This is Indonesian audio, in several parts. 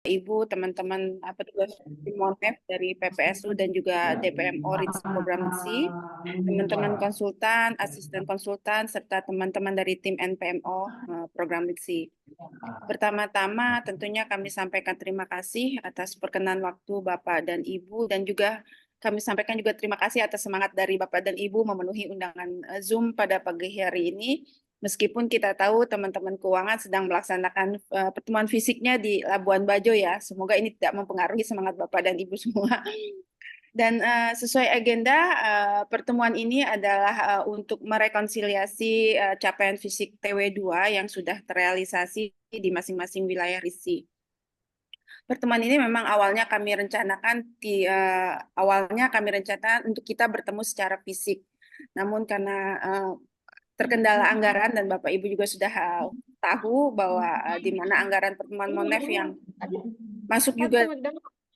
Ibu, teman-teman petugas Monef dari PPSU dan juga DPMO RITS Program Litsi, teman-teman konsultan, asisten konsultan, serta teman-teman dari tim NPMO Program Litsi. Pertama-tama tentunya kami sampaikan terima kasih atas perkenan waktu Bapak dan Ibu, dan juga kami sampaikan juga terima kasih atas semangat dari Bapak dan Ibu memenuhi undangan Zoom pada pagi hari ini. Meskipun kita tahu teman-teman keuangan sedang melaksanakan pertemuan fisiknya di Labuan Bajo ya, semoga ini tidak mempengaruhi semangat Bapak dan Ibu semua. Dan sesuai agenda, pertemuan ini adalah untuk merekonsiliasi capaian fisik TW2 yang sudah terrealisasi di masing-masing wilayah RISI. Pertemuan ini memang awalnya kami rencanakan untuk kita bertemu secara fisik. Namun karena terkendala anggaran dan Bapak Ibu juga sudah tahu bahwa di mana anggaran pertemuan Monef yang masuk juga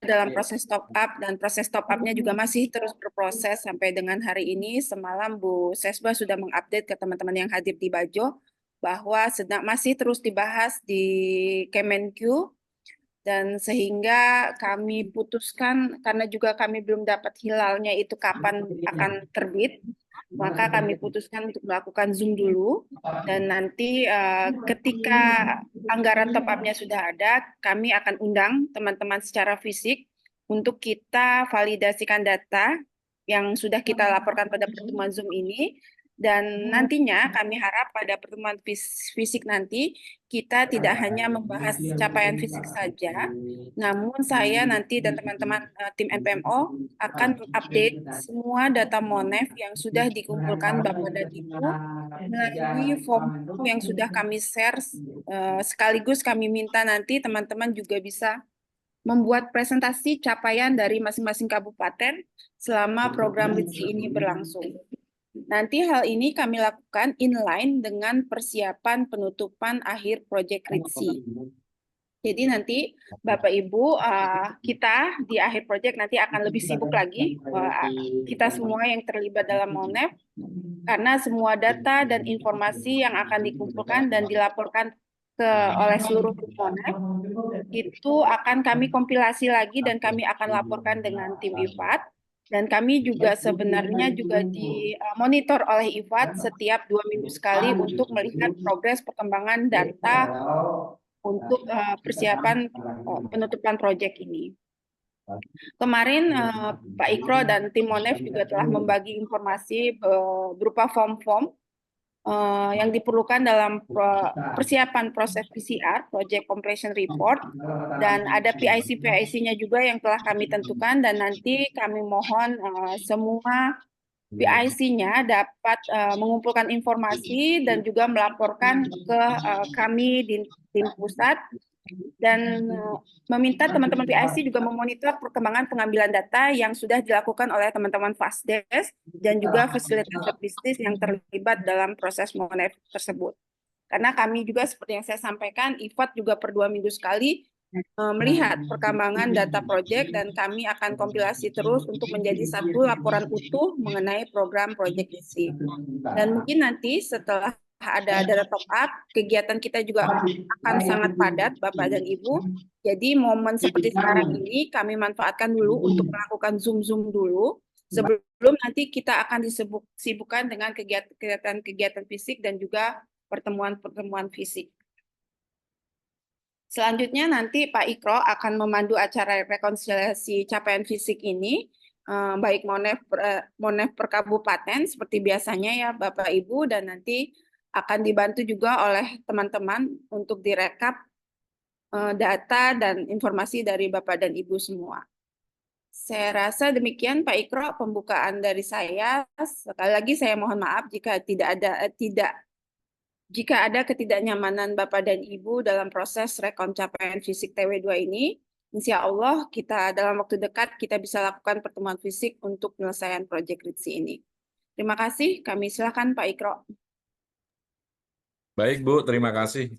dalam proses top up, dan proses top up-nya juga masih terus berproses sampai dengan hari ini. Semalam Bu Sesba sudah mengupdate ke teman-teman yang hadir di Bajo bahwa masih terus dibahas di Kemenq, dan sehingga kami putuskan karena juga kami belum dapat hilalnya itu kapan akan terbit, maka kami putuskan untuk melakukan Zoom dulu, dan nanti ketika anggaran top up-nya sudah ada, kami akan undang teman-teman secara fisik untuk kita validasikan data yang sudah kita laporkan pada pertemuan Zoom ini. Dan nantinya kami harap pada pertemuan fisik nanti kita tidak hanya membahas capaian fisik saja, namun saya nanti dan teman-teman tim NPMO akan update semua data Monef yang sudah dikumpulkan Bapak dan Ibu melalui form yang sudah kami share. Sekaligus kami minta nanti teman-teman juga bisa membuat presentasi capaian dari masing-masing kabupaten selama program LITSI ini berlangsung. Nanti hal ini kami lakukan inline dengan persiapan penutupan akhir proyek LITSI. Jadi nanti Bapak Ibu, kita di akhir proyek nanti akan lebih sibuk lagi, kita semua yang terlibat dalam Monef, karena semua data dan informasi yang akan dikumpulkan dan dilaporkan oleh seluruh tim Monef itu akan kami kompilasi lagi dan kami akan laporkan dengan tim IFAD. Dan kami juga sebenarnya juga dimonitor oleh IFAD setiap 2 minggu sekali untuk melihat progres perkembangan data untuk persiapan penutupan proyek ini. Kemarin Pak Ikro dan tim Monef juga telah membagi informasi berupa form-form yang diperlukan dalam persiapan proses PCR, Project Completion Report, dan ada PIC-PIC-nya juga yang telah kami tentukan, dan nanti kami mohon semua PIC-nya dapat mengumpulkan informasi dan juga melaporkan ke kami di tim pusat, dan meminta teman-teman PIC juga memonitor perkembangan pengambilan data yang sudah dilakukan oleh teman-teman Fastdesk dan juga fasilitator bisnis yang terlibat dalam proses Monef tersebut. Karena kami juga seperti yang saya sampaikan, IFAD juga per 2 minggu sekali melihat perkembangan data proyek, dan kami akan kompilasi terus untuk menjadi satu laporan utuh mengenai program proyek isi. Dan mungkin nanti setelah ada data top up, kegiatan kita juga akan sangat padat, Bapak dan Ibu. Jadi momen seperti sekarang ini kami manfaatkan dulu untuk melakukan Zoom dulu, sebelum nanti kita akan disibukkan dengan kegiatan-kegiatan fisik dan juga pertemuan-pertemuan fisik. Selanjutnya nanti Pak Ikro akan memandu acara rekonsiliasi capaian fisik ini, baik Monef per kabupaten seperti biasanya ya Bapak Ibu, dan nanti akan dibantu juga oleh teman-teman untuk direkap data dan informasi dari Bapak dan Ibu semua. Saya rasa demikian Pak Ikro pembukaan dari saya. Sekali lagi saya mohon maaf jika ada ketidaknyamanan Bapak dan Ibu dalam proses rekon capaian fisik TW2 ini. Insya Allah kita dalam waktu dekat kita bisa lakukan pertemuan fisik untuk penyelesaian proyek RITSI ini. Terima kasih, kami silakan Pak Ikro. Baik Bu, terima kasih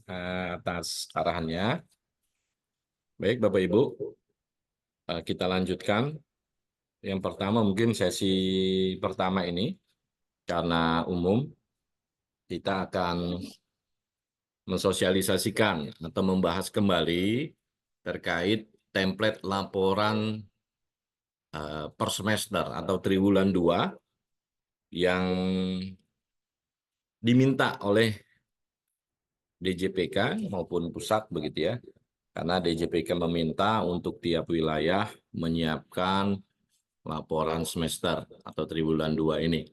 atas arahannya. Baik Bapak Ibu, kita lanjutkan. Yang pertama mungkin sesi pertama ini, karena umum, kita akan mensosialisasikan atau membahas kembali terkait template laporan per semester atau triwulan 2 yang diminta oleh DJPK maupun pusat begitu ya. Karena DJPK meminta untuk tiap wilayah menyiapkan laporan semester atau triwulan 2 ini.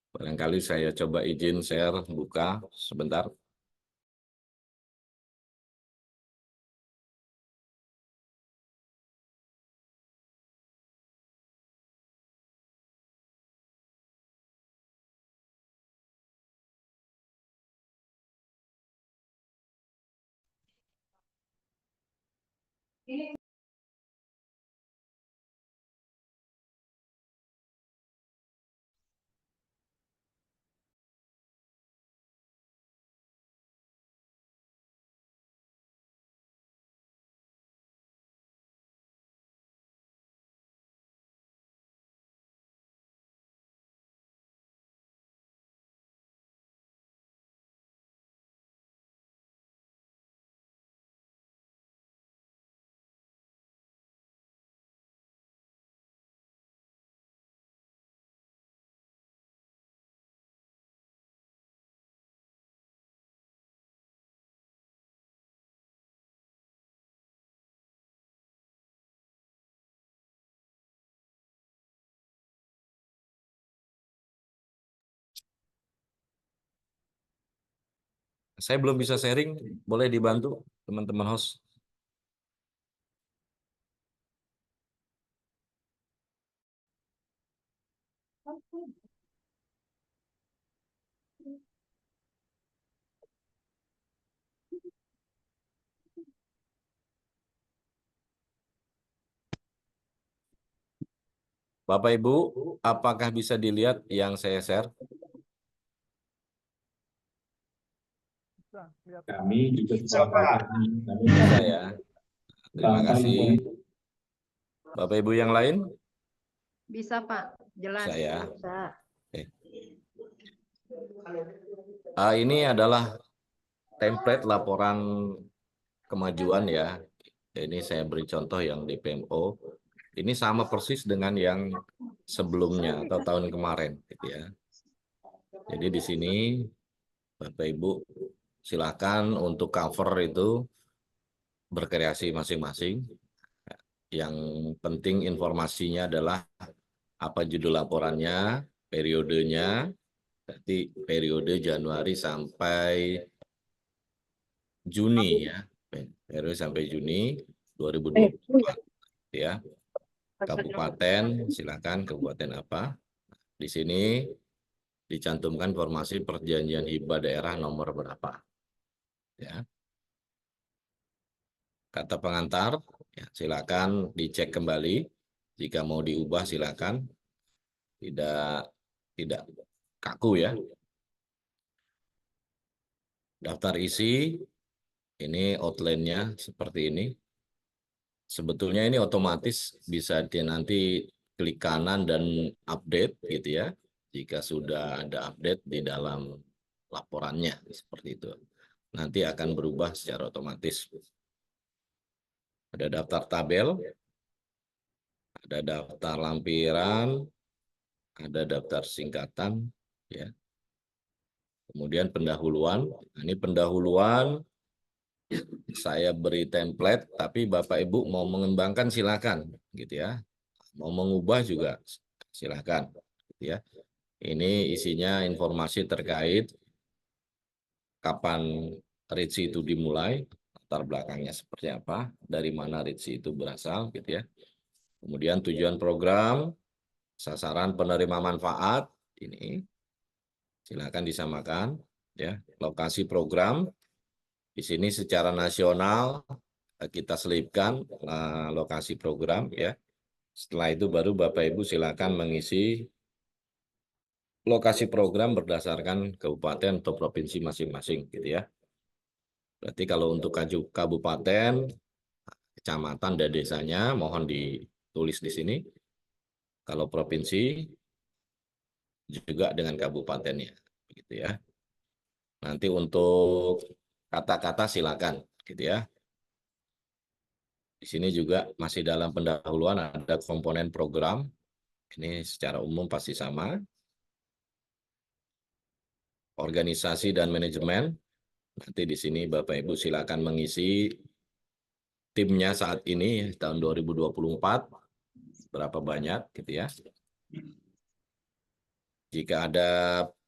Barangkali saya coba izin share, buka sebentar. Saya belum bisa sharing, boleh dibantu teman-teman host? Bapak Ibu, apakah bisa dilihat yang saya share? Kami juga bisa Bisa ya. Terima kasih. Bapak Ibu yang lain? Bisa, Pak. Jelas. Bisa ya. Bisa. Oke. Ini adalah template laporan kemajuan ya. Ini saya beri contoh yang di PMO. Ini sama persis dengan yang sebelumnya atau tahun kemarin, gitu ya. Jadi di sini Bapak Ibu silakan untuk cover itu berkreasi masing-masing. Yang penting informasinya adalah apa judul laporannya, periodenya, berarti periode Januari sampai Juni ya, periode sampai Juni 2024 ya. Kabupaten, silakan kabupaten apa. Di sini dicantumkan informasi perjanjian hibah daerah nomor berapa. Ya. Kata pengantar, ya, silakan dicek kembali. Jika mau diubah silakan. Tidak kaku ya. Daftar isi, ini outline-nya seperti ini. Sebetulnya ini otomatis bisa nanti klik kanan dan update gitu ya. Jika sudah ada update di dalam laporannya seperti itu. Nanti akan berubah secara otomatis. Ada daftar tabel, ada daftar lampiran, ada daftar singkatan, ya. Kemudian pendahuluan. Ini pendahuluan saya beri template, tapi Bapak Ibu mau mengembangkan silakan, gitu ya. Mau mengubah juga silakan, gitu ya. Ini isinya informasi terkait kapan RITSI itu dimulai, latar belakangnya seperti apa, dari mana RITSI itu berasal, gitu ya. Kemudian tujuan program, sasaran penerima manfaat, ini silakan disamakan, ya. Lokasi program, di sini secara nasional kita selipkan lokasi program, ya. Setelah itu baru Bapak Ibu silakan mengisi lokasi program berdasarkan kabupaten atau provinsi masing-masing, gitu ya. Berarti kalau untuk kabupaten, kecamatan dan desanya mohon ditulis di sini. Kalau provinsi juga dengan kabupatennya, gitu ya. Nanti untuk kata-kata silakan, gitu ya. Di sini juga masih dalam pendahuluan ada komponen program. Ini secara umum pasti sama. Organisasi dan manajemen. Nanti di sini Bapak Ibu silakan mengisi timnya saat ini tahun 2024 berapa banyak gitu ya. Jika ada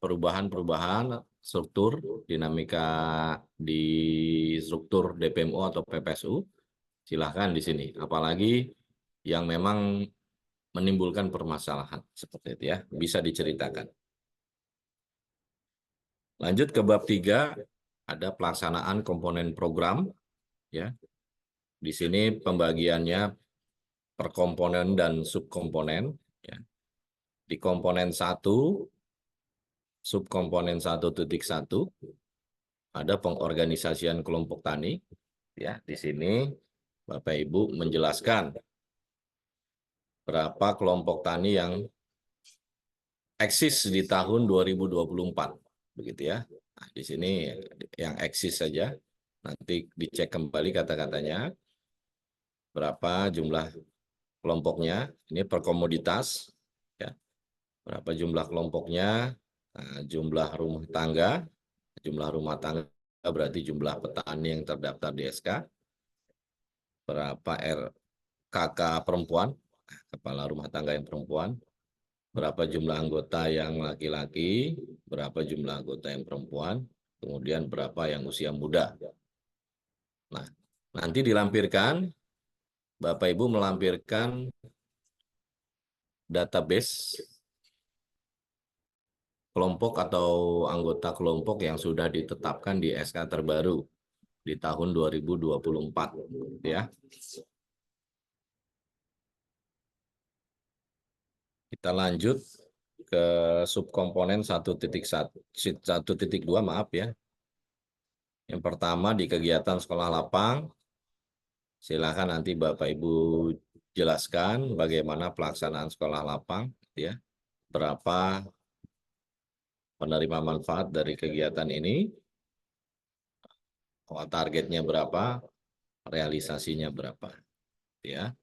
perubahan-perubahan struktur dinamika di struktur DPMO atau PPSU, silahkan di sini. Apalagi yang memang menimbulkan permasalahan seperti itu ya, bisa diceritakan. Lanjut ke bab 3, ada pelaksanaan komponen program ya. Di sini pembagiannya per komponen dan subkomponen ya. Di komponen 1, subkomponen 1.1 ada pengorganisasian kelompok tani ya. Di sini Bapak Ibu menjelaskan berapa kelompok tani yang eksis di tahun 2024 begitu ya. Nah, di sini yang eksis saja. Nanti dicek kembali kata-katanya. Berapa jumlah kelompoknya, ini per komoditas, ya. Berapa jumlah kelompoknya, nah, jumlah rumah tangga berarti jumlah petani yang terdaftar di SK, berapa RKK perempuan, kepala rumah tangga yang perempuan, berapa jumlah anggota yang laki-laki, berapa jumlah anggota yang perempuan, kemudian berapa yang usia muda. Nah, nanti dilampirkan, Bapak Ibu melampirkan database kelompok atau anggota kelompok yang sudah ditetapkan di SK terbaru di tahun 2024 ya. Kita lanjut ke subkomponen 1.2 maaf ya. Yang pertama di kegiatan sekolah lapang, silakan nanti Bapak Ibu jelaskan bagaimana pelaksanaan sekolah lapang ya. Berapa penerima manfaat dari kegiatan ini, targetnya berapa, realisasinya berapa ya.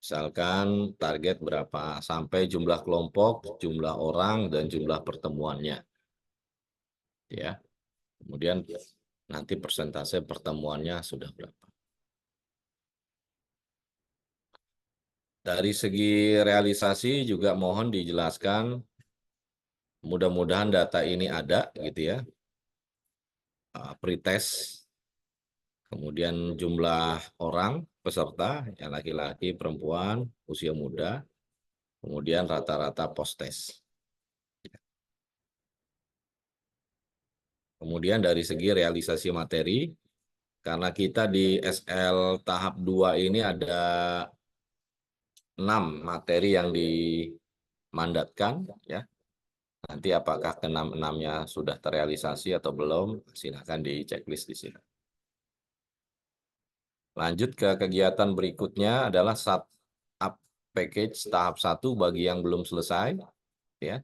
Misalkan target berapa sampai jumlah kelompok, jumlah orang dan jumlah pertemuannya. Ya. Kemudian nanti persentase pertemuannya sudah berapa. Dari segi realisasi juga mohon dijelaskan, mudah-mudahan data ini ada gitu ya. Pretest, kemudian jumlah orang peserta, yang laki-laki, perempuan, usia muda, kemudian rata-rata post-test. Kemudian dari segi realisasi materi, karena kita di SL tahap 2 ini ada 6 materi yang dimandatkan, ya. Nanti apakah ke-6-nya sudah terrealisasi atau belum, silakan di checklist di sini. Lanjut ke kegiatan berikutnya adalah startup package tahap 1 bagi yang belum selesai, ya.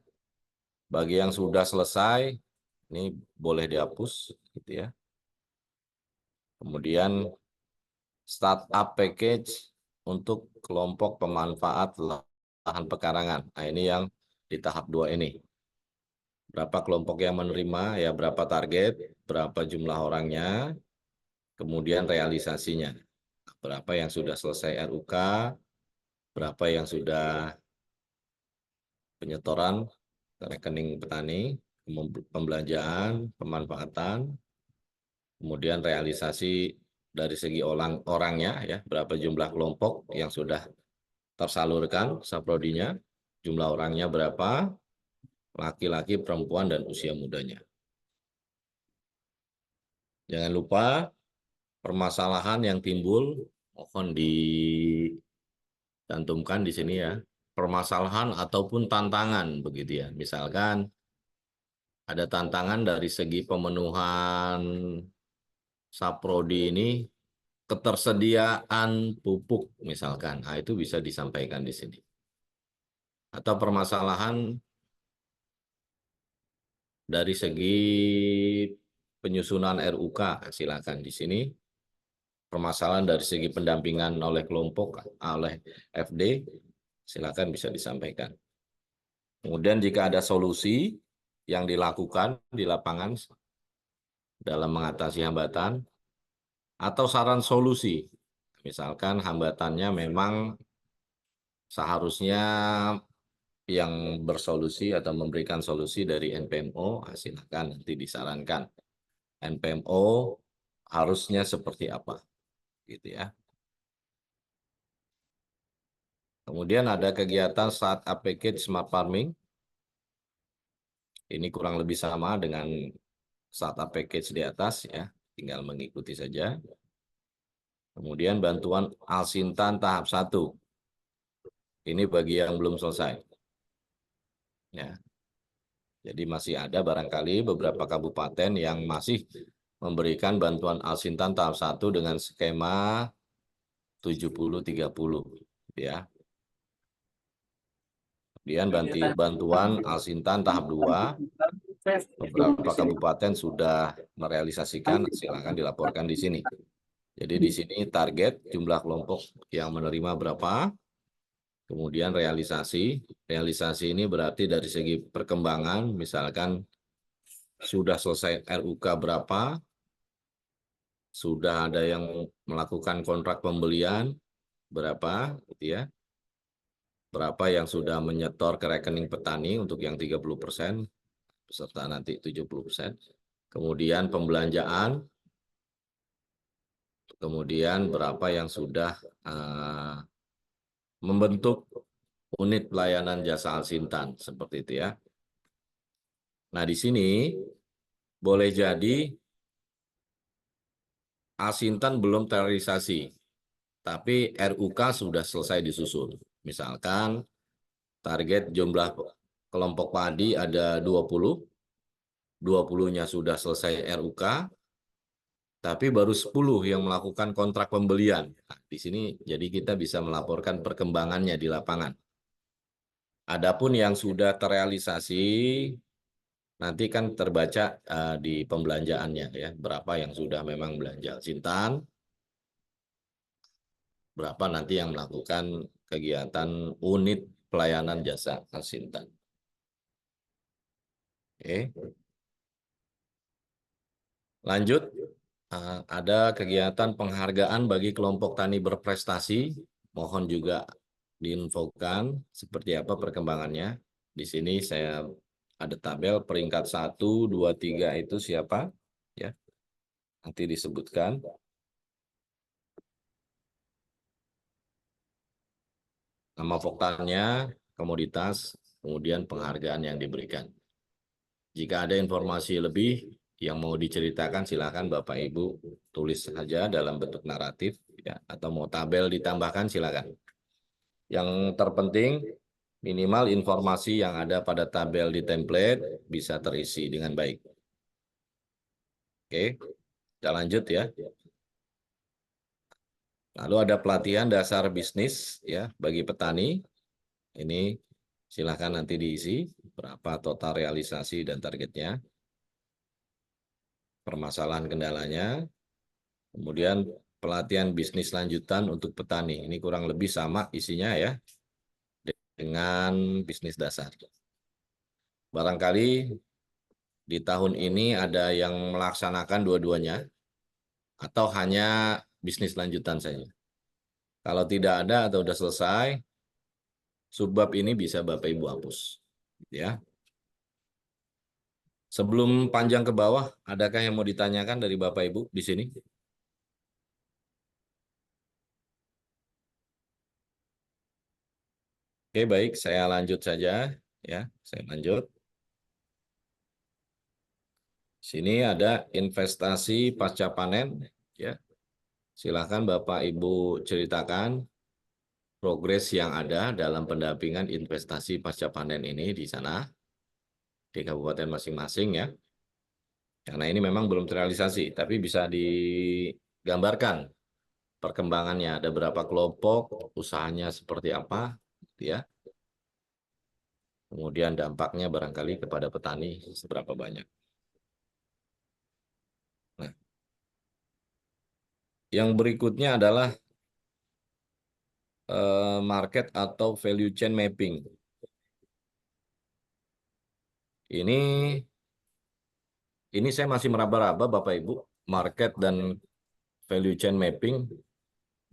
Bagi yang sudah selesai, ini boleh dihapus, gitu ya. Kemudian startup package untuk kelompok pemanfaat lahan pekarangan. Nah, ini yang di tahap 2 ini. Berapa kelompok yang menerima, ya berapa target, berapa jumlah orangnya, kemudian realisasinya. Berapa yang sudah selesai RUK, berapa yang sudah penyetoran ke rekening petani, pembelanjaan, pemanfaatan, kemudian realisasi dari segi orangnya, ya berapa jumlah kelompok yang sudah tersalurkan saprodinya, jumlah orangnya berapa, laki-laki, perempuan, dan usia mudanya. Jangan lupa permasalahan yang timbul, mohon dicantumkan di sini ya, permasalahan ataupun tantangan begitu ya. Misalkan ada tantangan dari segi pemenuhan saprodi ini, ketersediaan pupuk misalkan, nah, itu bisa disampaikan di sini. Atau permasalahan dari segi penyusunan RUK, silakan di sini permasalahan dari segi pendampingan oleh kelompok, oleh FD, silakan bisa disampaikan. Kemudian jika ada solusi yang dilakukan di lapangan dalam mengatasi hambatan, atau saran solusi, misalkan hambatannya memang seharusnya yang bersolusi atau memberikan solusi dari NPMO, silakan nanti disarankan. NPMO harusnya seperti apa, gitu ya. Kemudian ada kegiatan startup package smart farming. Ini kurang lebih sama dengan startup package di atas ya, tinggal mengikuti saja. Kemudian bantuan Alsintan tahap 1. Ini bagi yang belum selesai. Ya. Jadi masih ada barangkali beberapa kabupaten yang masih memberikan bantuan Alsintan tahap 1 dengan skema 70-30 ya. Kemudian bantuan Alsintan tahap 2, beberapa kabupaten sudah merealisasikan, silakan dilaporkan di sini. Jadi di sini target jumlah kelompok yang menerima berapa, kemudian realisasi. Realisasi ini berarti dari segi perkembangan, misalkan sudah selesai RUK berapa, sudah ada yang melakukan kontrak pembelian berapa, gitu ya. Berapa yang sudah menyetor ke rekening petani untuk yang 30%, beserta nanti 70%. Kemudian pembelanjaan, kemudian berapa yang sudah membentuk unit pelayanan jasa Alsintan, seperti itu ya. Nah, di sini boleh jadi Alsintan belum terrealisasi, tapi RUK sudah selesai disusun. Misalkan target jumlah kelompok padi ada 20, 20-nya sudah selesai RUK, tapi baru 10 yang melakukan kontrak pembelian. Nah, di sini jadi kita bisa melaporkan perkembangannya di lapangan. Adapun yang sudah terrealisasi, nanti kan terbaca di pembelanjaannya ya, berapa yang sudah memang belanja Alsintan, berapa nanti yang melakukan kegiatan unit pelayanan jasa Alsintan. Oke. Lanjut, ada kegiatan penghargaan bagi kelompok tani berprestasi. Mohon juga diinfokan seperti apa perkembangannya. Di sini saya ada tabel peringkat 1, 2, 3 itu siapa. Ya, nanti disebutkan. Nama voktalnya, komoditas, kemudian penghargaan yang diberikan. Jika ada informasi lebih yang mau diceritakan, silakan Bapak Ibu tulis saja dalam bentuk naratif, ya, atau mau tabel ditambahkan silakan. Yang terpenting minimal informasi yang ada pada tabel di template bisa terisi dengan baik. Oke, kita lanjut ya. Lalu ada pelatihan dasar bisnis ya bagi petani. Ini silakan nanti diisi berapa total realisasi dan targetnya, permasalahan kendalanya, kemudian pelatihan bisnis lanjutan untuk petani. Ini kurang lebih sama isinya ya dengan bisnis dasar. Barangkali di tahun ini ada yang melaksanakan dua-duanya atau hanya bisnis lanjutan saja. Kalau tidak ada atau sudah selesai, subbab ini bisa Bapak Ibu hapus. Ya. Sebelum panjang ke bawah, adakah yang mau ditanyakan dari Bapak Ibu di sini? Oke, baik, saya lanjut saja ya. Saya lanjut. Sini ada investasi pasca panen ya. Silakan Bapak Ibu ceritakan progres yang ada dalam pendampingan investasi pasca panen ini di sana di kabupaten masing-masing ya. Karena ini memang belum terrealisasi, tapi bisa digambarkan perkembangannya. Ada berapa kelompok, usahanya seperti apa, ya. Kemudian dampaknya barangkali kepada petani seberapa banyak. Nah, Yang berikutnya adalah market atau value chain mapping. Ini saya masih meraba-raba Bapak Ibu, market dan value chain mapping.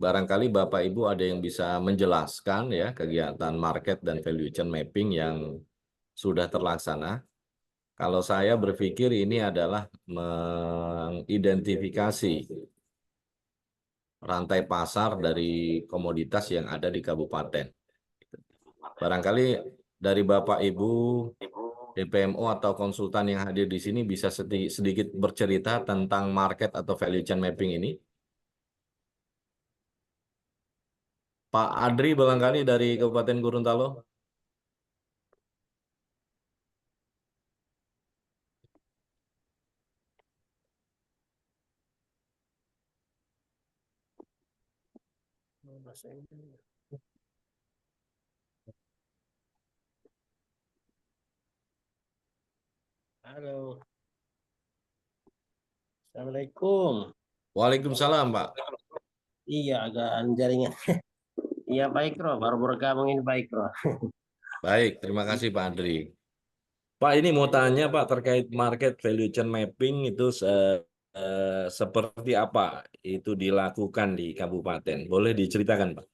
Barangkali Bapak Ibu ada yang bisa menjelaskan ya kegiatan market dan value chain mapping yang sudah terlaksana. Kalau saya berpikir ini adalah mengidentifikasi rantai pasar dari komoditas yang ada di kabupaten. Barangkali dari Bapak Ibu DPMO atau konsultan yang hadir di sini bisa sedikit bercerita tentang market atau value chain mapping ini. Pak Adri barangkali dari Kabupaten Gorontalo. Halo, Assalamualaikum. Waalaikumsalam Pak. Iya, agak jaringan. Iya, baik, Bro. Baru bergabung ini baik, Bro. Baik, terima kasih Pak Adri. Pak, ini mau tanya Pak terkait market value chain mapping itu seperti apa itu dilakukan di kabupaten? Boleh diceritakan Pak?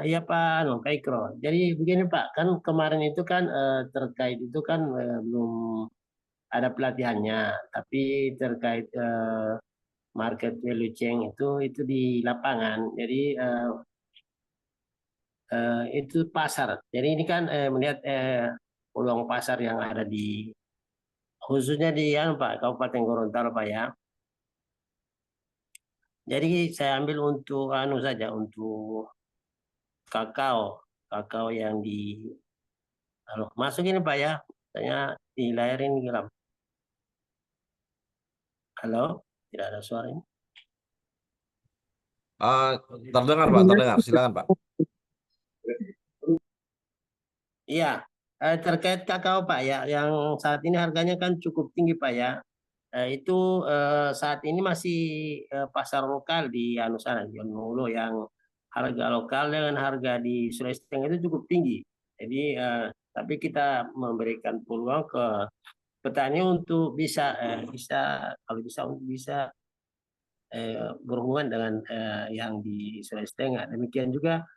Iya, Pak, baik, Bro. Jadi begini, Pak, kan kemarin itu kan terkait itu kan belum ada pelatihannya, tapi terkait market value chain itu di lapangan. Jadi itu pasar. Jadi ini kan melihat peluang pasar yang ada di khususnya di Pak Kabupaten Gorontalo Pak ya. Jadi saya ambil untuk saja untuk kakao, kakao yang di halo, masuk ini Pak ya. Saya di layar ini gelap. Halo, tidak ada suara ini. Terdengar Pak, terdengar. Silakan Pak. Iya, terkait kakao Pak ya, yang saat ini harganya kan cukup tinggi Pak ya. Itu saat ini masih pasar lokal di sana, di Jonggolo yang harga lokal dengan harga di Sulawesi Tengah itu cukup tinggi. Jadi tapi kita memberikan peluang ke petani untuk bisa kalau bisa untuk bisa berhubungan dengan yang di Sulawesi Tengah. Demikian juga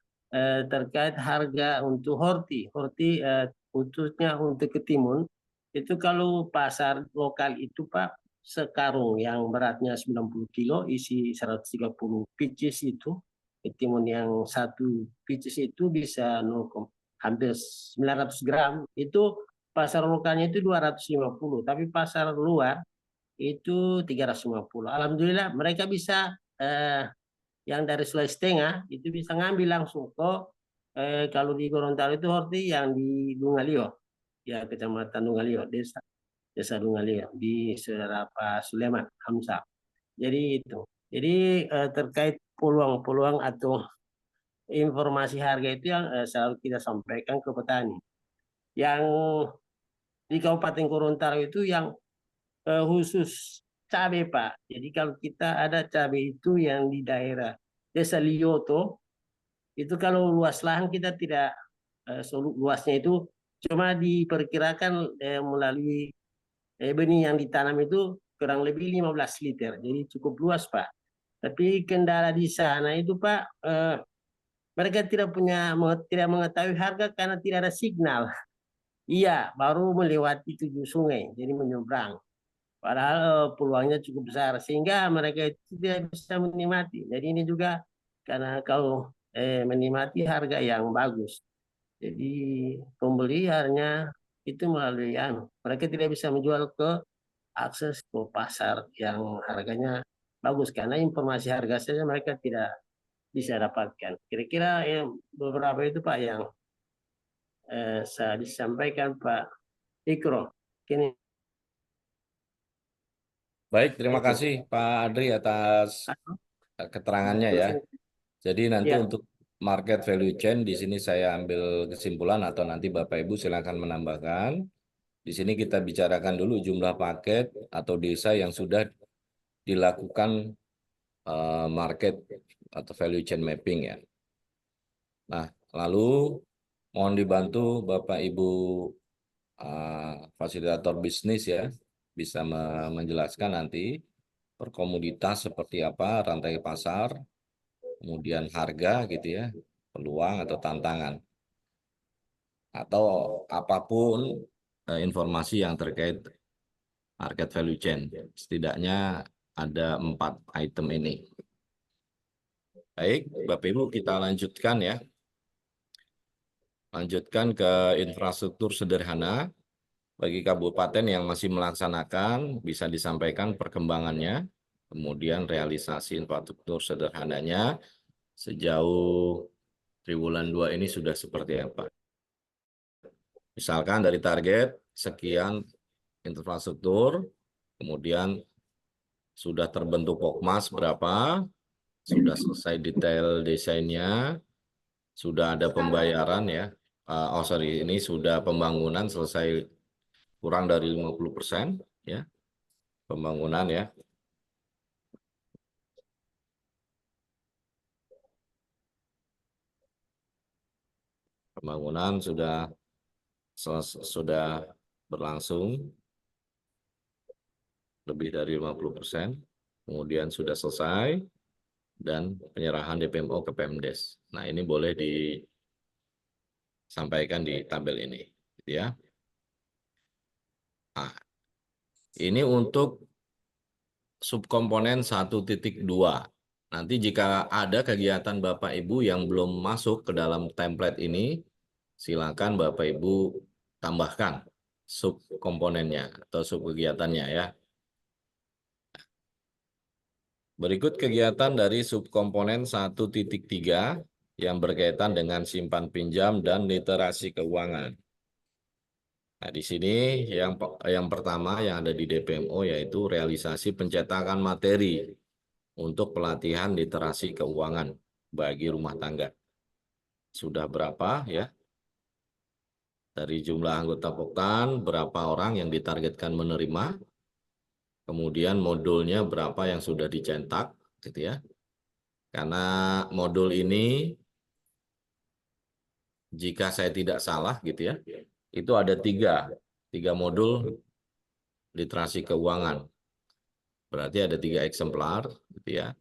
terkait harga untuk horti khususnya untuk ketimun itu kalau pasar lokal itu Pak sekarung yang beratnya 90 kilo isi 130 pieces itu ketimun yang satu pieces itu bisa hampir 900 gram itu pasar lokalnya itu 250 tapi pasar luar itu 350. Alhamdulillah mereka bisa yang dari Sulawesi Tengah itu bisa ngambil langsung kok kalau di Gorontalo itu horti yang di Dungalio ya Kecamatan Dungalio desa Dungalio di saudara Pak Suleman Hamzah. Jadi itu. Jadi terkait peluang-peluang atau informasi harga itu yang selalu kita sampaikan ke petani. Yang di Kabupaten Gorontalo itu yang khusus cabai Pak. Jadi kalau kita ada cabai itu yang di daerah Desa Liyoto, itu kalau luas lahan kita tidak luasnya itu cuma diperkirakan melalui benih yang ditanam itu kurang lebih 15 liter. Jadi cukup luas Pak. Tapi kendala di sana itu Pak, mereka tidak mengetahui harga karena tidak ada signal. Iya, baru melewati 7 sungai, jadi menyeberang. Padahal peluangnya cukup besar sehingga mereka itu tidak bisa menikmati. Jadi ini juga karena kalau menikmati harga yang bagus. Jadi pembeli hanya itu melalui mereka tidak bisa menjual ke akses ke pasar yang harganya bagus karena informasi harga saja mereka tidak bisa dapatkan. Kira-kira beberapa itu Pak yang saya disampaikan Pak Ikro. Kini Baik, terima itu. kasih Pak Adri atas keterangannya ya. Jadi nanti Ya. untuk market value chain di sini saya ambil kesimpulan atau nanti Bapak Ibu silakan menambahkan. Di sini kita bicarakan dulu jumlah paket atau desa yang sudah dilakukan market atau value chain mapping ya. Nah, lalu mohon dibantu Bapak Ibu fasilitator bisnis ya, bisa menjelaskan nanti per komoditas seperti apa, rantai pasar, kemudian harga gitu ya, peluang atau tantangan, atau apapun informasi yang terkait market value chain. Setidaknya ada 4 item ini. Baik, Bapak Ibu, kita lanjutkan ya. Lanjutkan ke infrastruktur sederhana. Bagi kabupaten yang masih melaksanakan, bisa disampaikan perkembangannya, kemudian realisasi infrastruktur sederhananya sejauh triwulan 2 ini sudah seperti apa. Misalkan dari target sekian infrastruktur, kemudian sudah terbentuk Pokmas berapa, sudah selesai detail desainnya, sudah ada pembayaran ya. Ini sudah pembangunan selesai kurang dari 50% ya, pembangunan ya. Pembangunan sudah berlangsung lebih dari 50%, kemudian sudah selesai, dan penyerahan DPMO ke Pemdes. Nah, ini boleh disampaikan di tabel ini, gitu ya. Nah, ini untuk subkomponen 1.2. Nanti jika ada kegiatan Bapak Ibu yang belum masuk ke dalam template ini, silakan Bapak Ibu tambahkan subkomponennya atau subkegiatannya ya. Berikut kegiatan dari subkomponen 1.3 yang berkaitan dengan simpan pinjam dan literasi keuangan. Nah, di sini yang pertama yang ada di DPMO yaitu realisasi pencetakan materi untuk pelatihan literasi keuangan bagi rumah tangga. Sudah berapa ya? Dari jumlah anggota Poktan, berapa orang yang ditargetkan menerima? Kemudian modulnya berapa yang sudah dicetak, gitu ya. Karena modul ini, jika saya tidak salah gitu ya, itu ada tiga modul literasi keuangan. Berarti ada 3 eksemplar, gitu ya.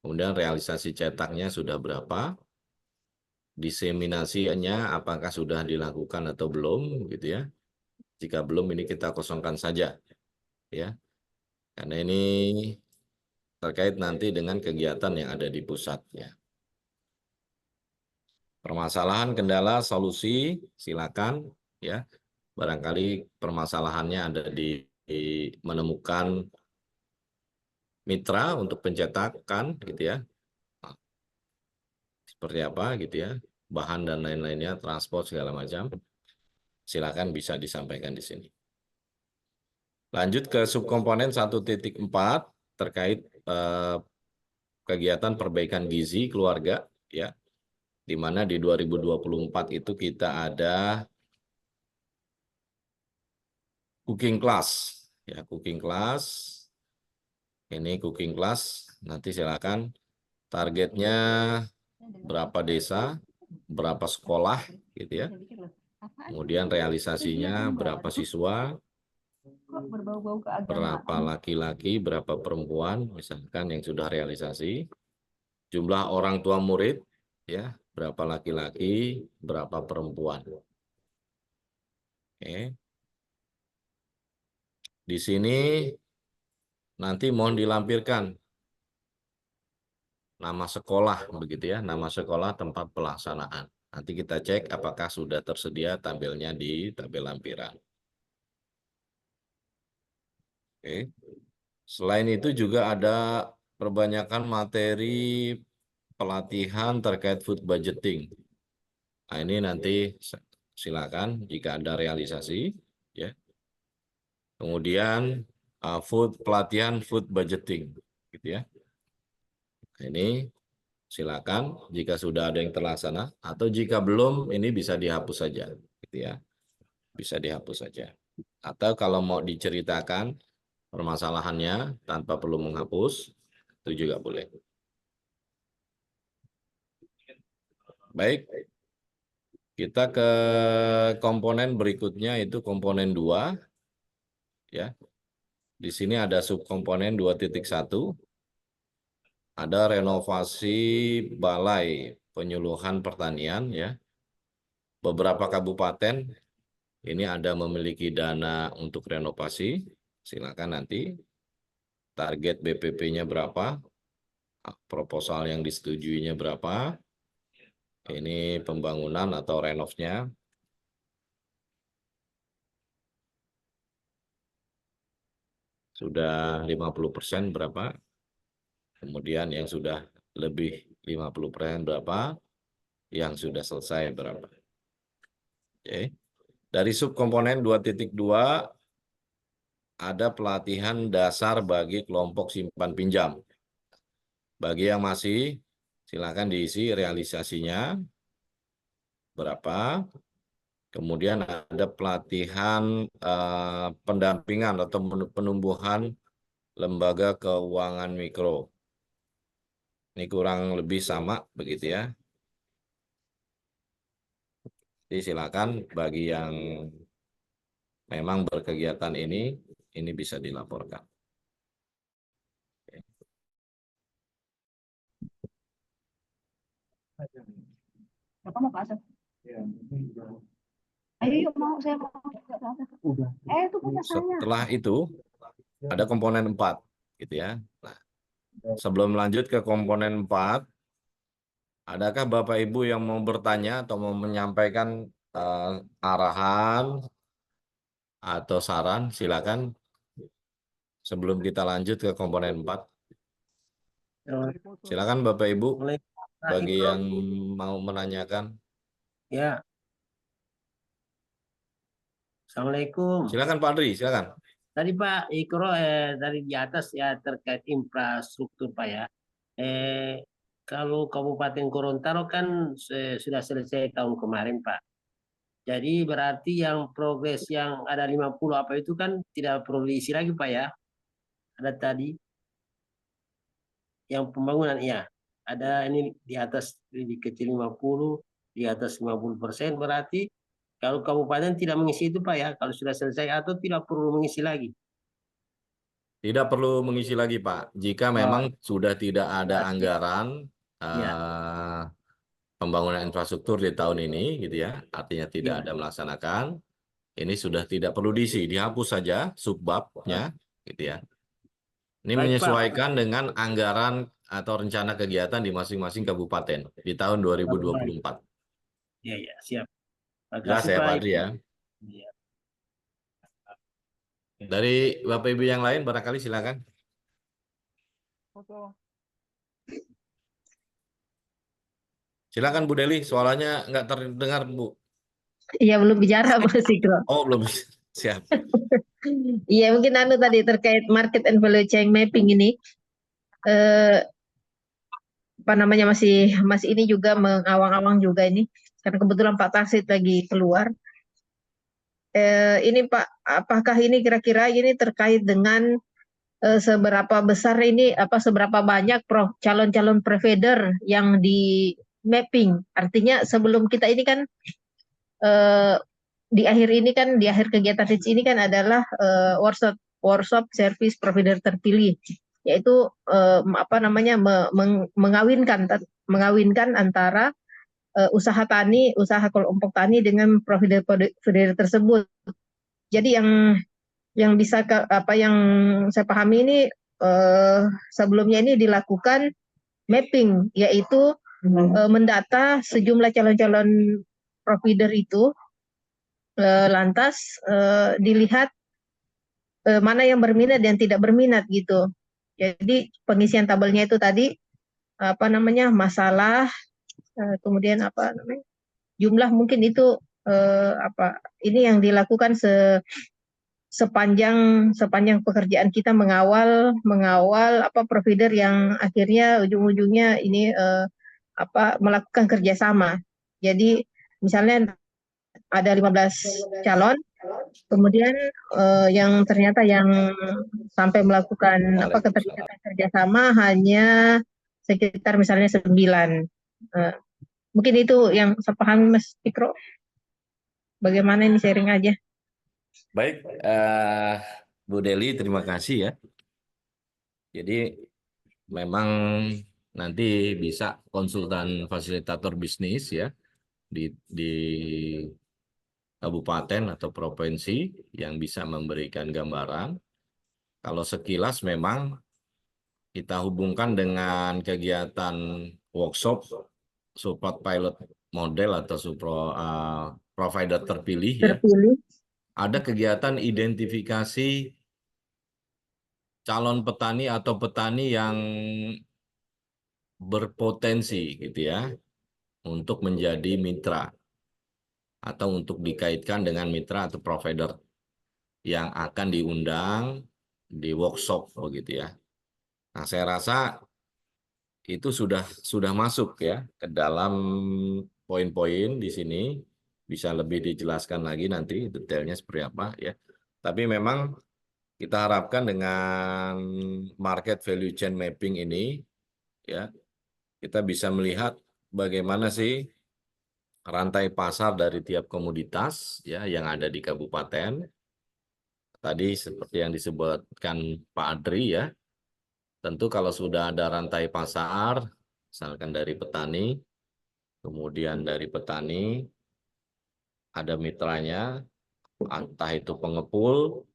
Kemudian realisasi cetaknya sudah berapa? Diseminasinya apakah sudah dilakukan atau belum, gitu ya. Jika belum, ini kita kosongkan saja, ya. Karena ini terkait nanti dengan kegiatan yang ada di pusatnya. Permasalahan, kendala, solusi, silakan ya. Barangkali permasalahannya ada di menemukan mitra untuk pencetakan gitu ya. Seperti apa gitu ya. Bahan dan lain-lainnya, transport segala macam. Silakan bisa disampaikan di sini. Lanjut ke subkomponen 1.4 terkait kegiatan perbaikan gizi keluarga ya. Di mana di 2024 itu kita ada cooking class ya, cooking class. Ini cooking class, nanti silakan targetnya berapa desa, berapa sekolah gitu ya. Kemudian realisasinya berapa siswa, berapa laki-laki, berapa perempuan misalkan yang sudah realisasi. Jumlah orang tua murid ya, berapa laki-laki, berapa perempuan. Oke. Di sini nanti mohon dilampirkan nama sekolah begitu ya, nama sekolah tempat pelaksanaan. Nanti kita cek apakah sudah tersedia tabelnya di tabel lampiran. Oke. Selain itu juga ada perbanyakan materi pelatihan terkait food budgeting. Nah, ini nanti silakan jika ada realisasi ya. Kemudian pelatihan food budgeting gitu ya. Ini silakan jika sudah ada yang terlaksana atau jika belum ini bisa dihapus saja gitu ya. Bisa dihapus saja. Atau kalau mau diceritakan permasalahannya tanpa perlu menghapus, Itu juga boleh. Baik. Kita ke komponen berikutnya, itu komponen 2. Ya. Di sini ada subkomponen 2.1. Ada renovasi balai penyuluhan pertanian, ya. Beberapa kabupaten ini ada memiliki dana untuk renovasi. Silakan nanti target BPP-nya berapa, proposal yang disetujuinya berapa, ini pembangunan atau renovnya. Sudah 50% berapa, kemudian yang sudah lebih 50% berapa, yang sudah selesai berapa. Oke. Dari subkomponen 2.2 ada pelatihan dasar bagi kelompok simpan pinjam. Bagi yang masih, silakan diisi realisasinya berapa. Kemudian ada pelatihan pendampingan atau penumbuhan lembaga keuangan mikro. Ini kurang lebih sama begitu ya. Jadi silakan bagi yang memang berkegiatan ini bisa dilaporkan. Bapak mau ke Asep? Ayo yuk, mau, saya mau. Itu punya saya. Setelah itu ada komponen 4 gitu ya. Nah, sebelum lanjut ke komponen 4, adakah Bapak Ibu yang mau bertanya atau mau menyampaikan arahan atau saran? Silakan sebelum kita lanjut ke komponen 4. Silakan Bapak Ibu bagi yang mau menanyakan. Ya. Assalamualaikum. Silakan Pak Andri, silakan. Tadi Pak Ikro dari di atas ya terkait infrastruktur Pak ya. Kalau Kabupaten Gorontalo kan sudah selesai tahun kemarin Pak. Jadi berarti yang progres yang ada 50 apa itu kan tidak perlu diisi lagi Pak ya. Ada tadi yang pembangunan ya. Ada ini di atas lebih kecil 50, di atas 50%, berarti kalau kabupaten tidak mengisi itu Pak ya, kalau sudah selesai atau tidak perlu mengisi lagi. Tidak perlu mengisi lagi Pak. Jika memang sudah tidak ada anggaran pembangunan infrastruktur di tahun ini gitu ya, artinya tidak ada melaksanakan, ini sudah tidak perlu diisi, dihapus saja subbabnya gitu ya. Ini menyesuaikan dengan anggaran atau rencana kegiatan di masing-masing kabupaten di tahun 2024. Iya, siap. Jelas ya Pak Adri ya. Iya. Dari Bapak Ibu yang lain barangkali silakan. Silakan Bu Deli, suaranya nggak terdengar Bu. Iya, belum bicara Mas Ikro. Oh belum, siap. Iya, mungkin tadi terkait market and value chain mapping ini, apa namanya, masih ini juga mengawang-awang juga ini, karena kebetulan Pak Tasid lagi keluar. Ini Pak, apakah ini kira-kira ini terkait dengan seberapa besar ini, seberapa banyak calon-calon provider yang di mapping? Artinya sebelum kita ini kan di akhir kegiatan REACH ini kan adalah workshop service provider terpilih, yaitu mengawinkan antara usaha kelompok tani dengan provider tersebut. Jadi yang bisa yang saya pahami ini sebelumnya ini dilakukan mapping, yaitu mendata sejumlah calon-calon provider itu, lantas dilihat mana yang berminat dan tidak berminat gitu. Jadi pengisian tabelnya itu tadi masalah, kemudian jumlah, mungkin itu ini yang dilakukan sepanjang pekerjaan kita mengawal provider yang akhirnya ujung-ujungnya ini melakukan kerjasama. Jadi misalnya ada 15 calon. Kemudian yang ternyata yang sampai melakukan keterikatan kerjasama hanya sekitar misalnya 9. Mungkin itu yang saya pahami Mas Fikro. Bagaimana ini sharing aja. Baik, Bu Deli, terima kasih ya. Jadi memang nanti bisa konsultan fasilitator bisnis ya di kabupaten atau provinsi yang bisa memberikan gambaran. Kalau sekilas memang kita hubungkan dengan kegiatan workshop support pilot model atau provider terpilih ya. Ada kegiatan identifikasi calon petani atau petani yang berpotensi gitu ya untuk menjadi mitra atau untuk dikaitkan dengan mitra atau provider yang akan diundang di workshop begitu ya. Nah, saya rasa itu sudah masuk ya ke dalam poin-poin di sini, bisa lebih dijelaskan lagi nanti detailnya seperti apa ya. Tapi memang kita harapkan dengan market value chain mapping ini ya, kita bisa melihat bagaimana sih rantai pasar dari tiap komoditas ya yang ada di kabupaten. Tadi seperti yang disebutkan Pak Adri ya, tentu kalau sudah ada rantai pasar, misalkan dari petani, kemudian dari petani ada mitranya, entah itu pengepul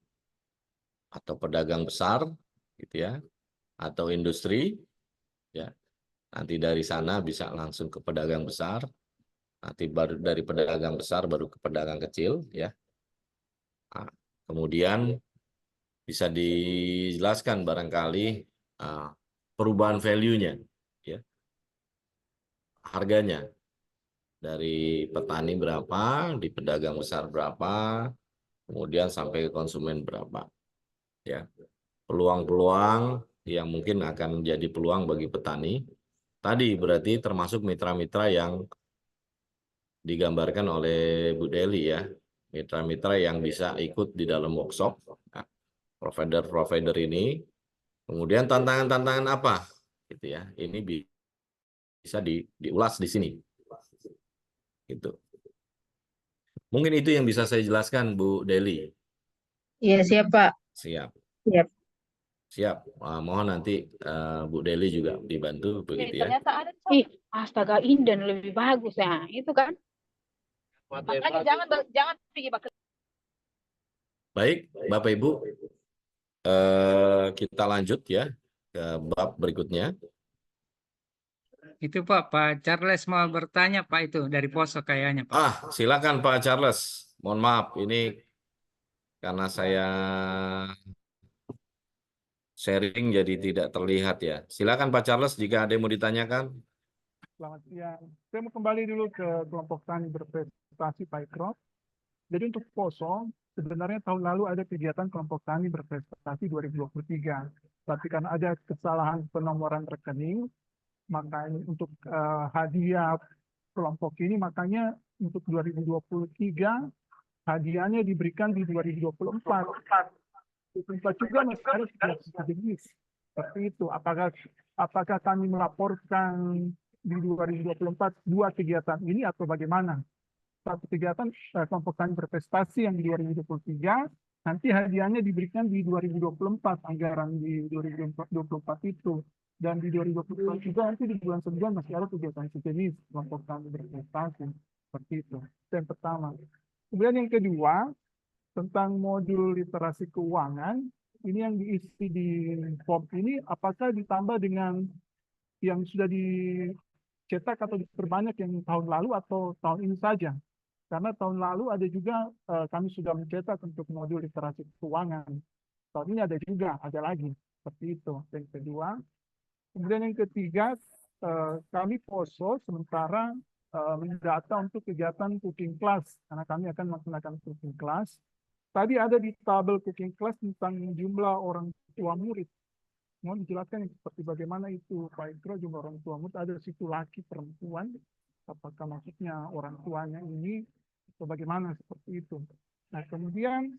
atau pedagang besar, gitu ya, atau industri, ya. Nanti dari sana bisa langsung ke pedagang besar, nanti baru dari pedagang besar baru ke pedagang kecil, ya. Nah, kemudian bisa dijelaskan barangkali perubahan value-nya, ya, harganya dari petani berapa, di pedagang besar berapa, kemudian sampai ke konsumen berapa, ya. Peluang-peluang yang mungkin akan menjadi peluang bagi petani. Tadi berarti termasuk mitra-mitra yang digambarkan oleh Bu Deli ya, mitra-mitra yang bisa ikut di dalam workshop. Nah, provider-provider ini, kemudian tantangan-tantangan apa, gitu ya? Ini bisa diulas di sini, gitu. Mungkin itu yang bisa saya jelaskan, Bu Deli. Iya, siap Pak. Siap. Siap. Siap. Mohon nanti Bu Deli juga dibantu begitu ya. Ternyata ada. Astaga, Inden lebih bagus ya. Itu kan. Makanya jangan pergi bakal. Baik, Bapak Ibu, kita lanjut ya ke bab berikutnya. Itu Pak Charles mau bertanya Pak itu dari Poso kayaknya Pak. Silakan Pak Charles. Mohon maaf, ini karena saya sharing jadi tidak terlihat ya. Silakan Pak Charles jika ada yang mau ditanyakan. Selamat siang. Saya mau kembali dulu ke kelompok tani berprestasi Paycrop. Jadi untuk Poso, sebenarnya tahun lalu ada kegiatan kelompok tani berprestasi 2023. Tapi karena ada kesalahan penomoran rekening, makanya untuk hadiah kelompok ini, makanya untuk 2023 hadiahnya diberikan di 2024. 2024 juga masih harus strategis. Seperti itu. Apakah kami melaporkan di 2024 dua kegiatan ini atau bagaimana? Satu kegiatan kelompok tani berprestasi yang di 2023, nanti hadiahnya diberikan di 2024, anggaran di 2024 itu. Dan di 2024 juga nanti di bulan 9 masih ada kegiatan sejenis kelompok tani berprestasi. Seperti itu. Itu yang pertama. Kemudian yang kedua, tentang modul literasi keuangan, ini yang diisi di form ini, apakah ditambah dengan yang sudah dicetak atau diperbanyak yang tahun lalu atau tahun ini saja? Karena tahun lalu ada juga kami sudah mencetak untuk modul literasi keuangan. Tahun ini ada juga, ada lagi. Seperti itu. Yang kedua. Kemudian yang ketiga, kami Poso sementara mendata untuk kegiatan cooking class. Karena kami akan melaksanakan cooking class. Tadi ada di tabel cooking class tentang jumlah orang tua murid. Mohon dijelaskan seperti bagaimana itu Pak Ikro, jumlah orang tua murid. Ada situ laki perempuan. Apakah maksudnya orang tuanya ini atau bagaimana seperti itu. Nah, kemudian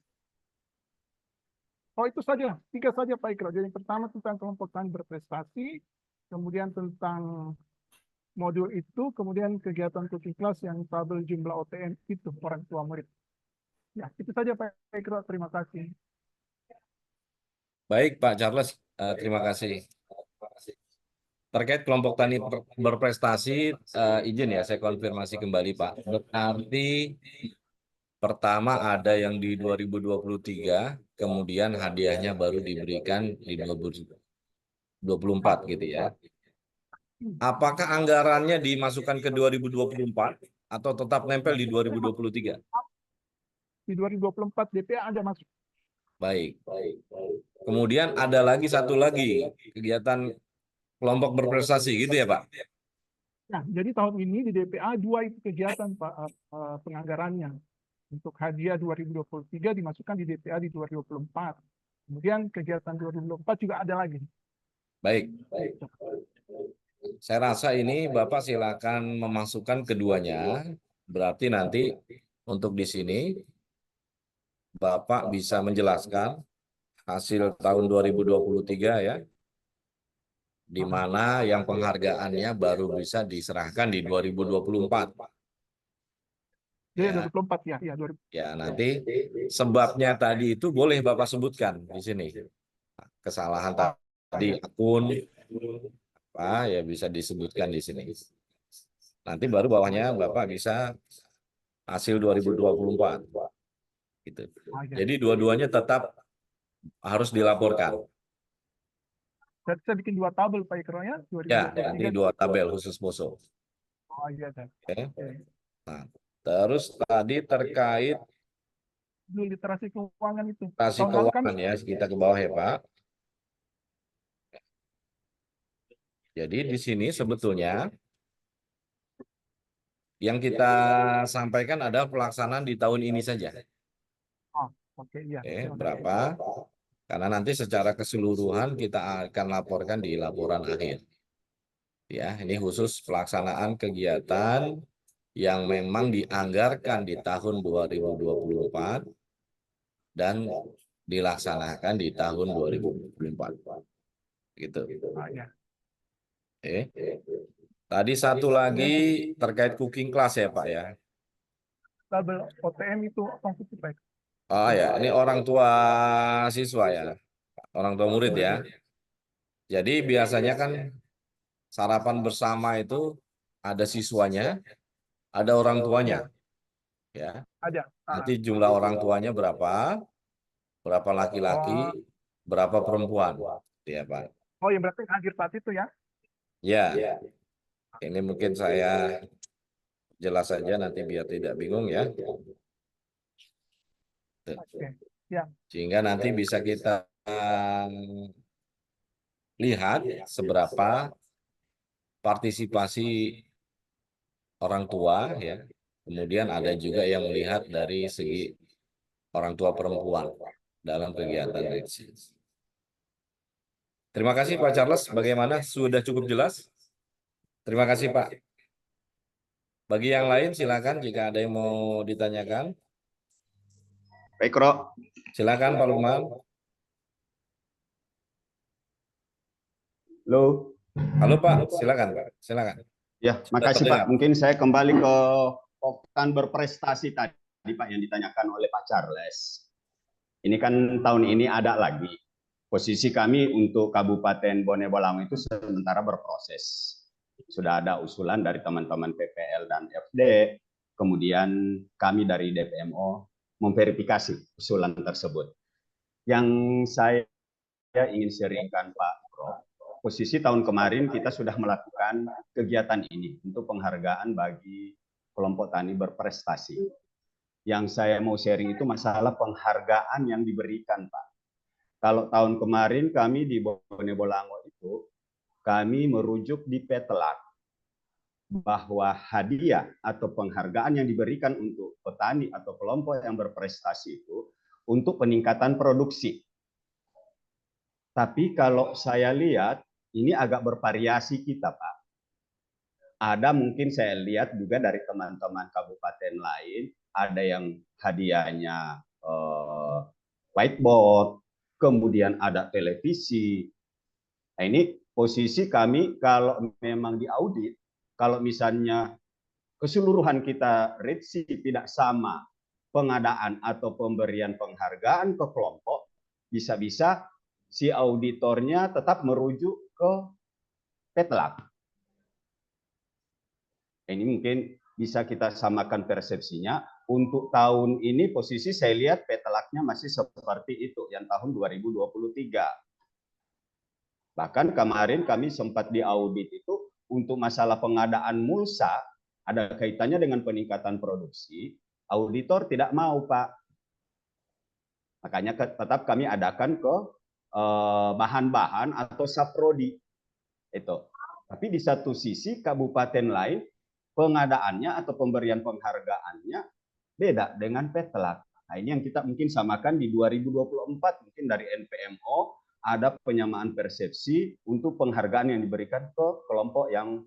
itu saja, 3 saja Pak Ikro. Jadi yang pertama tentang kelompok tani berprestasi, kemudian tentang modul itu, kemudian kegiatan cooking class yang tabel jumlah OTM itu orang tua murid. Ya, itu saja Pak Ikro. Terima kasih. Baik Pak Charles, terima kasih. Terkait kelompok tani berprestasi, izin ya saya konfirmasi kembali Pak. Berarti pertama ada yang di 2023, kemudian hadiahnya baru diberikan di 2024 gitu ya. Apakah anggarannya dimasukkan ke 2024 atau tetap nempel di 2023? Di 2024 DPA ada masuk. Baik. Kemudian ada lagi satu lagi kegiatan kelompok berprestasi gitu ya Pak? Nah, jadi tahun ini di DPA 2 itu kegiatan Pak, penganggarannya. Untuk hadiah 2023 dimasukkan di DPA di 2024. Kemudian kegiatan 2024 juga ada lagi. Baik. Saya rasa ini Bapak silakan memasukkan keduanya. Berarti nanti untuk di sini Bapak bisa menjelaskan hasil tahun 2023 ya, di mana yang penghargaannya baru bisa diserahkan di 2024. Ya, Ya. 2024 ya, ya 2024. Ya, nanti sebabnya tadi itu boleh Bapak sebutkan di sini. Kesalahan tadi akun apa ya bisa disebutkan di sini. Nanti baru bawahnya Bapak bisa hasil 2024. Gitu. Jadi dua-duanya tetap harus dilaporkan. Saya bikin 2 tabel Pak Ikro ya. Ya, nanti 2 tabel khusus poso. Oh iya, Dan. Oke. Nah, terus tadi terkait Dulu literasi keuangan itu. literasi Tahun lalu kan keuangan ya, kita ke bawah ya Pak. Jadi di sini sebetulnya yang kita sampaikan ada pelaksanaan di tahun ini saja. oke, iya. Oke, berapa? Karena nanti secara keseluruhan kita akan laporkan di laporan akhir. Ya, ini khusus pelaksanaan kegiatan yang memang dianggarkan di tahun 2024 dan dilaksanakan di tahun 2024. Gitu. Ya. Oke. Tadi satu lagi terkait cooking class ya Pak ya. Tabel OTM itu apa itu Pak? Oh ya, ini orang tua siswa ya, orang tua murid ya. Jadi biasanya kan sarapan bersama itu ada siswanya, ada orang tuanya. Ya. Ada. Nanti jumlah orang tuanya berapa? Berapa laki-laki, berapa perempuan? Ya, Pak. Oh, yang berarti hadir saat itu ya? Ya. Ini mungkin saya jelas saja nanti biar tidak bingung ya. Oke. Ya. Sehingga nanti bisa kita lihat seberapa partisipasi orang tua ya. Kemudian ada juga yang melihat dari segi orang tua perempuan dalam kegiatan reaksi. Terima kasih Pak Charles. Bagaimana? Sudah cukup jelas? Terima kasih Pak. Bagi yang lain silakan jika ada yang mau ditanyakan. Baik, Ro. Silakan Pak Lukman. Halo. Halo Pak, silakan Pak. Silakan. Ya, makasih Pak. Mungkin saya kembali ke pekan berprestasi tadi Pak yang ditanyakan oleh Pak Charles. Ini kan tahun ini ada lagi. Posisi kami untuk Kabupaten Bone Bolango itu sementara berproses. Sudah ada usulan dari teman-teman PPL dan FD. Kemudian kami dari DPMO memverifikasi usulan tersebut. Yang saya ingin sharingkan Pak Bro, posisi tahun kemarin kita sudah melakukan kegiatan ini untuk penghargaan bagi kelompok tani berprestasi. Yang saya mau sharing itu masalah penghargaan yang diberikan Pak. Kalau tahun kemarin kami di Bone Bolango itu, kami merujuk di Petelak bahwa hadiah atau penghargaan yang diberikan untuk petani atau kelompok yang berprestasi itu untuk peningkatan produksi. Tapi kalau saya lihat, ini agak bervariasi kita Pak. ada mungkin saya lihat juga dari teman-teman kabupaten lain, ada yang hadiahnya whiteboard, kemudian ada televisi. Nah, ini posisi kami kalau memang diaudit, kalau misalnya keseluruhan kita revisi tidak sama pengadaan atau pemberian penghargaan ke kelompok, bisa-bisa si auditornya tetap merujuk ke Petlak. Ini mungkin bisa kita samakan persepsinya. Untuk tahun ini posisi saya lihat Petlaknya masih seperti itu yang tahun 2023. Bahkan kemarin kami sempat diaudit itu untuk masalah pengadaan mulsa ada kaitannya dengan peningkatan produksi. Auditor tidak mau, Pak. Makanya tetap kami adakan ke bahan-bahan atau saprodi. Itu. Tapi di satu sisi kabupaten lain pengadaannya atau pemberian penghargaannya beda dengan Petlak. Nah, ini yang kita mungkin samakan di 2024 mungkin dari NPMO ada penyamaan persepsi untuk penghargaan yang diberikan ke kelompok yang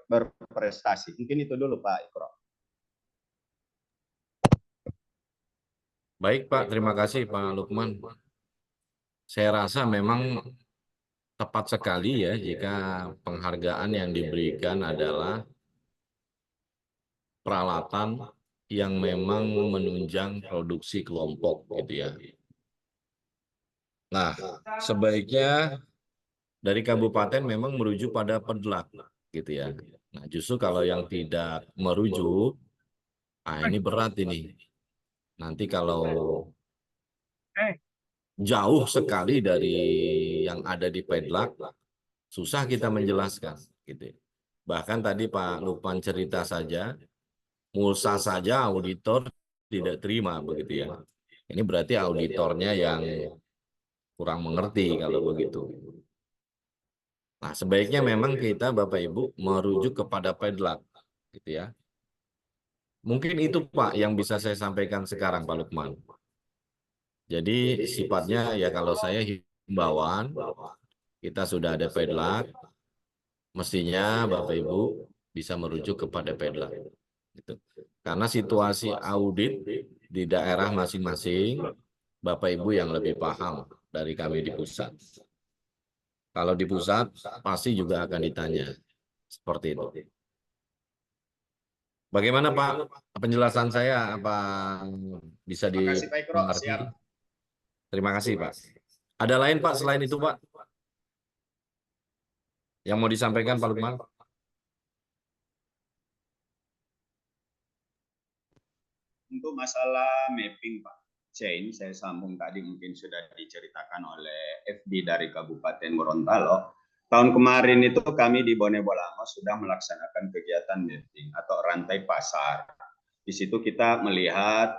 berprestasi. Mungkin itu dulu Pak Ikro. Baik Pak, terima kasih Pak Lukman. Saya rasa memang tepat sekali ya jika penghargaan yang diberikan adalah peralatan yang memang menunjang produksi kelompok gitu ya. Nah, sebaiknya dari kabupaten memang merujuk pada Petlak gitu ya. Nah, justru kalau yang tidak merujuk, ini berat ini. Nanti kalau jauh sekali dari yang ada di Petlak, susah kita menjelaskan gitu. Bahkan tadi Pak Lukman cerita saja, mulsa saja auditor tidak terima begitu ya. Ini berarti auditornya yang kurang mengerti kalau begitu. Nah, sebaiknya memang kita Bapak Ibu merujuk kepada Petlak gitu ya. Mungkin itu Pak yang bisa saya sampaikan sekarang Pak Lukman. Jadi sifatnya ya kalau saya himbauan, kita sudah ada Petlak, mestinya Bapak Ibu bisa merujuk kepada Petlak. Gitu. Karena situasi audit di daerah masing-masing, Bapak Ibu yang lebih paham dari kami di pusat. Kalau di pusat, pasti juga akan ditanya. Seperti itu. Bagaimana Pak penjelasan saya? Apa bisa dimengerti? Terima kasih Pak. Ada lain Pak selain itu Pak? Yang mau disampaikan Pak Lukman? Untuk masalah mapping Pak, chain saya sambung tadi mungkin sudah diceritakan oleh FD dari Kabupaten Gorontalo. Tahun kemarin itu kami di Bone Bolango sudah melaksanakan kegiatan mapping atau rantai pasar. Di situ kita melihat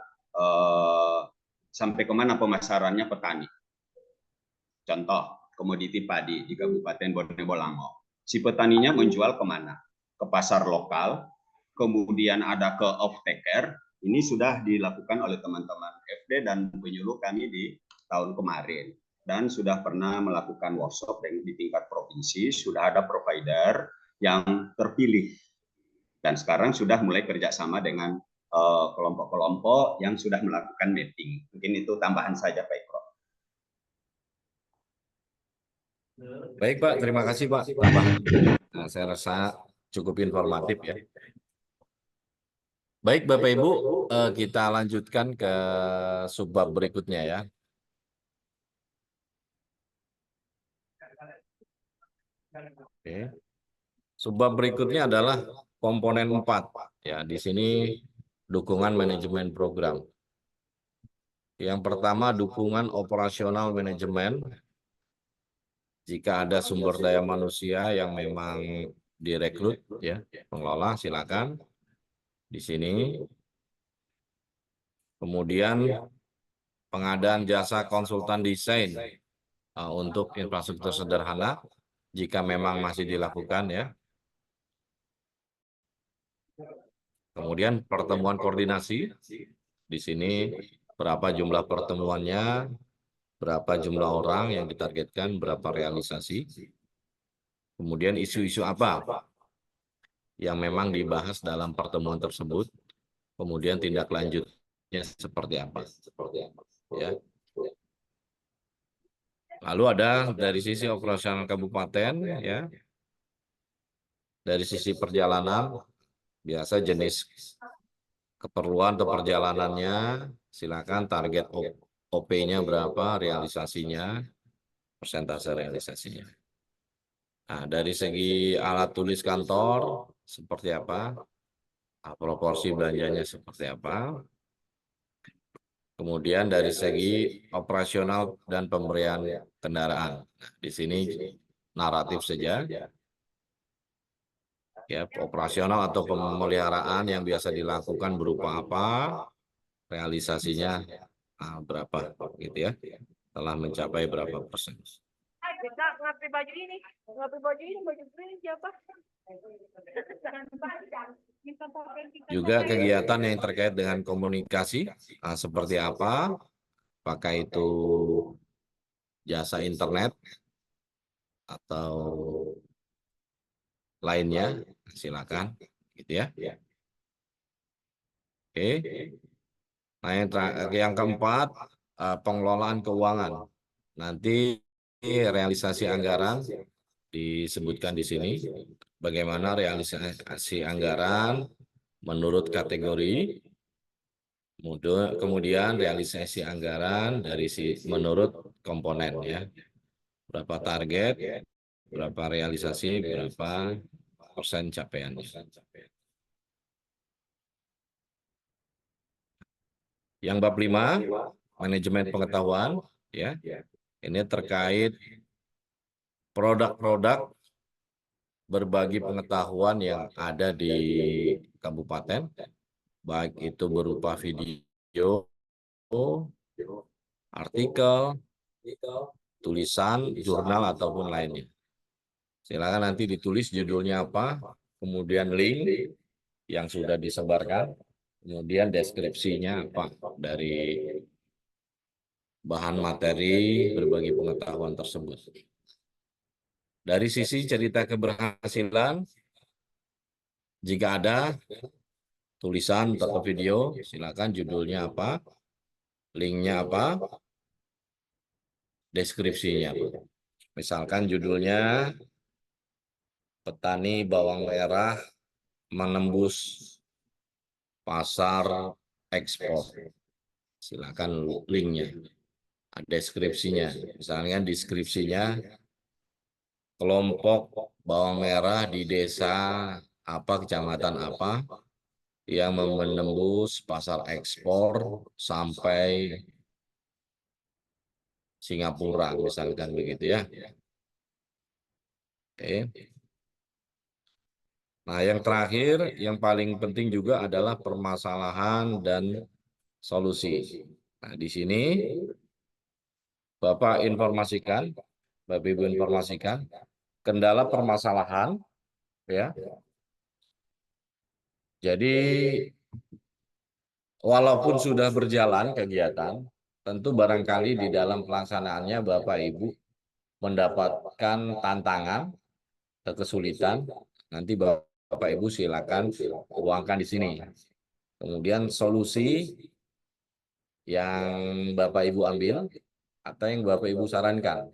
sampai kemana pemasarannya petani. Contoh, komoditi padi di Kabupaten Bone Bolango. Si petaninya menjual kemana? Ke pasar lokal, kemudian ada ke off-taker. Ini sudah dilakukan oleh teman-teman FD dan penyuluh kami di tahun kemarin. Dan sudah pernah melakukan workshop di tingkat provinsi, sudah ada provider yang terpilih. Dan sekarang sudah mulai kerjasama dengan kelompok-kelompok yang sudah melakukan mapping. Mungkin itu tambahan saja Pak Ikro. Baik Pak, terima kasih Pak. Nah, saya rasa cukup informatif ya. Baik Bapak Ibu, kita lanjutkan ke subbab berikutnya ya. Oke. Subbab berikutnya adalah komponen 4 ya. Di sini dukungan manajemen program. Yang pertama dukungan operasional manajemen. Jika ada sumber daya manusia yang memang direkrut ya, pengelola silakan di sini. Kemudian pengadaan jasa konsultan desain untuk infrastruktur sederhana jika memang masih dilakukan ya. Kemudian pertemuan koordinasi di sini berapa jumlah pertemuannya, berapa jumlah orang yang ditargetkan, berapa realisasi. Kemudian isu-isu apa yang memang dibahas dalam pertemuan tersebut, kemudian tindak lanjutnya seperti apa. Ya. Lalu ada dari sisi operasional kabupaten, ya, dari sisi perjalanan, biasa jenis keperluan atau perjalanannya, silakan target OP-nya berapa, realisasinya, persentase realisasinya. Nah, dari segi alat tulis kantor, seperti apa, proporsi belanjanya seperti apa, kemudian dari segi operasional dan pemberian kendaraan. Nah, di sini naratif saja, ya, operasional atau pemeliharaan yang biasa dilakukan berupa apa, realisasinya berapa, gitu ya, telah mencapai berapa persen. Ngapain baju ini? Ngapain baju ini? Baju ini siapa? Juga kegiatan yang terkait dengan komunikasi, seperti apa, apakah itu jasa internet atau lainnya, silakan, gitu ya. Oke. Nah, yang keempat, pengelolaan keuangan. Nanti realisasi anggaran disebutkan di sini, bagaimana realisasi anggaran menurut kategori, kemudian realisasi anggaran dari menurut komponen, ya, berapa target, berapa realisasi, berapa persen capaiannya. Yang bab 5, manajemen pengetahuan, ya, ini terkait produk-produk berbagi pengetahuan yang ada di kabupaten, baik itu berupa video, artikel, tulisan, jurnal, ataupun lainnya. Silakan nanti ditulis judulnya apa, kemudian link yang sudah disebarkan, kemudian deskripsinya apa dari bahan materi berbagi pengetahuan tersebut. Dari sisi cerita keberhasilan, jika ada tulisan atau video, silakan judulnya apa, linknya apa, deskripsinya apa. Misalkan judulnya petani bawang merah menembus pasar ekspor. Silakan linknya, deskripsinya. Misalnya deskripsinya kelompok bawang merah di desa apa, kecamatan apa, yang menembus pasar ekspor sampai Singapura, misalkan begitu ya. Oke. Nah, yang terakhir, yang paling penting juga adalah permasalahan dan solusi. Nah, di sini Bapak informasikan, Bapak Ibu informasikan, kendala permasalahan, ya. Jadi, walaupun sudah berjalan kegiatan, tentu barangkali di dalam pelaksanaannya Bapak Ibu mendapatkan tantangan atau kesulitan, nanti Bapak Ibu silakan tuangkan di sini. Kemudian solusi yang Bapak Ibu ambil atau yang Bapak Ibu sarankan.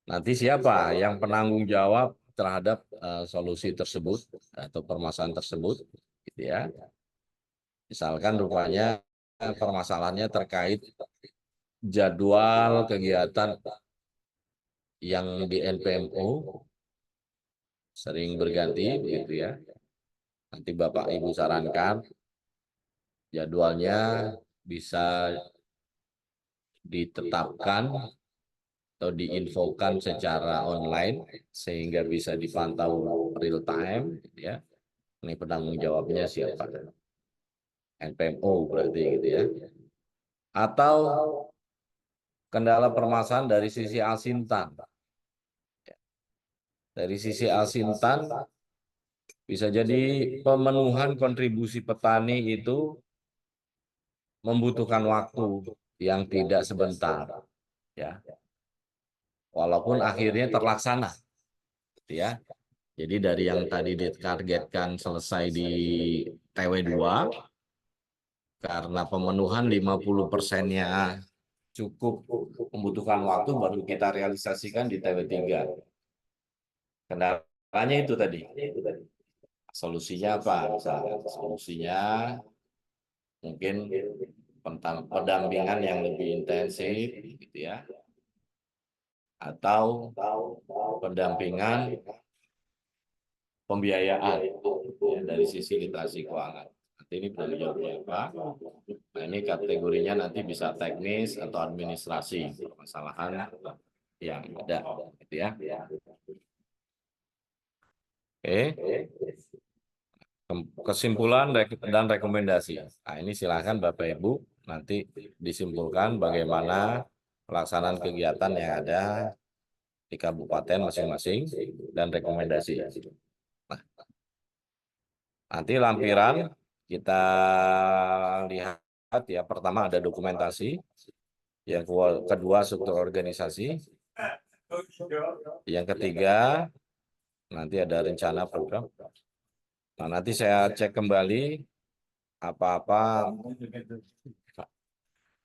Nanti siapa yang penanggung jawab terhadap solusi tersebut atau permasalahan tersebut, gitu ya. Misalkan rupanya permasalahannya terkait jadwal kegiatan yang di NPMO sering berganti, gitu ya. Nanti Bapak Ibu sarankan jadwalnya bisa ditetapkan atau diinfokan secara online sehingga bisa dipantau real time, gitu ya. Ini penanggung jawabnya siapa? NPMO berarti, gitu ya. Atau kendala permasalahan dari sisi Alsintan. Dari sisi Alsintan bisa jadi pemenuhan kontribusi petani itu membutuhkan waktu yang tidak sebentar, ya. Walaupun akhirnya terlaksana, gitu ya. Jadi dari yang tadi ditargetkan selesai di TW2, karena pemenuhan 50%-nya cukup membutuhkan waktu, baru kita realisasikan di TW3. Kendalanya itu tadi. Solusinya apa? Misalnya, solusinya mungkin pendampingan yang lebih intensif, gitu ya. Atau pendampingan pembiayaan ya, dari sisi literasi keuangan. Nanti ini belum jawabnya apa. Nah, ini kategorinya nanti bisa teknis atau administrasi permasalahan yang ada, gitu ya. Oke. Kesimpulan dan rekomendasi. Nah, ini silakan Bapak Ibu nanti disimpulkan bagaimana pelaksanaan kegiatan yang ada di kabupaten masing-masing dan rekomendasi. Nah, nanti lampiran kita lihat ya, pertama ada dokumentasi, yang kedua struktur organisasi, yang ketiga nanti ada rencana program. Nah, nanti saya cek kembali apa-apa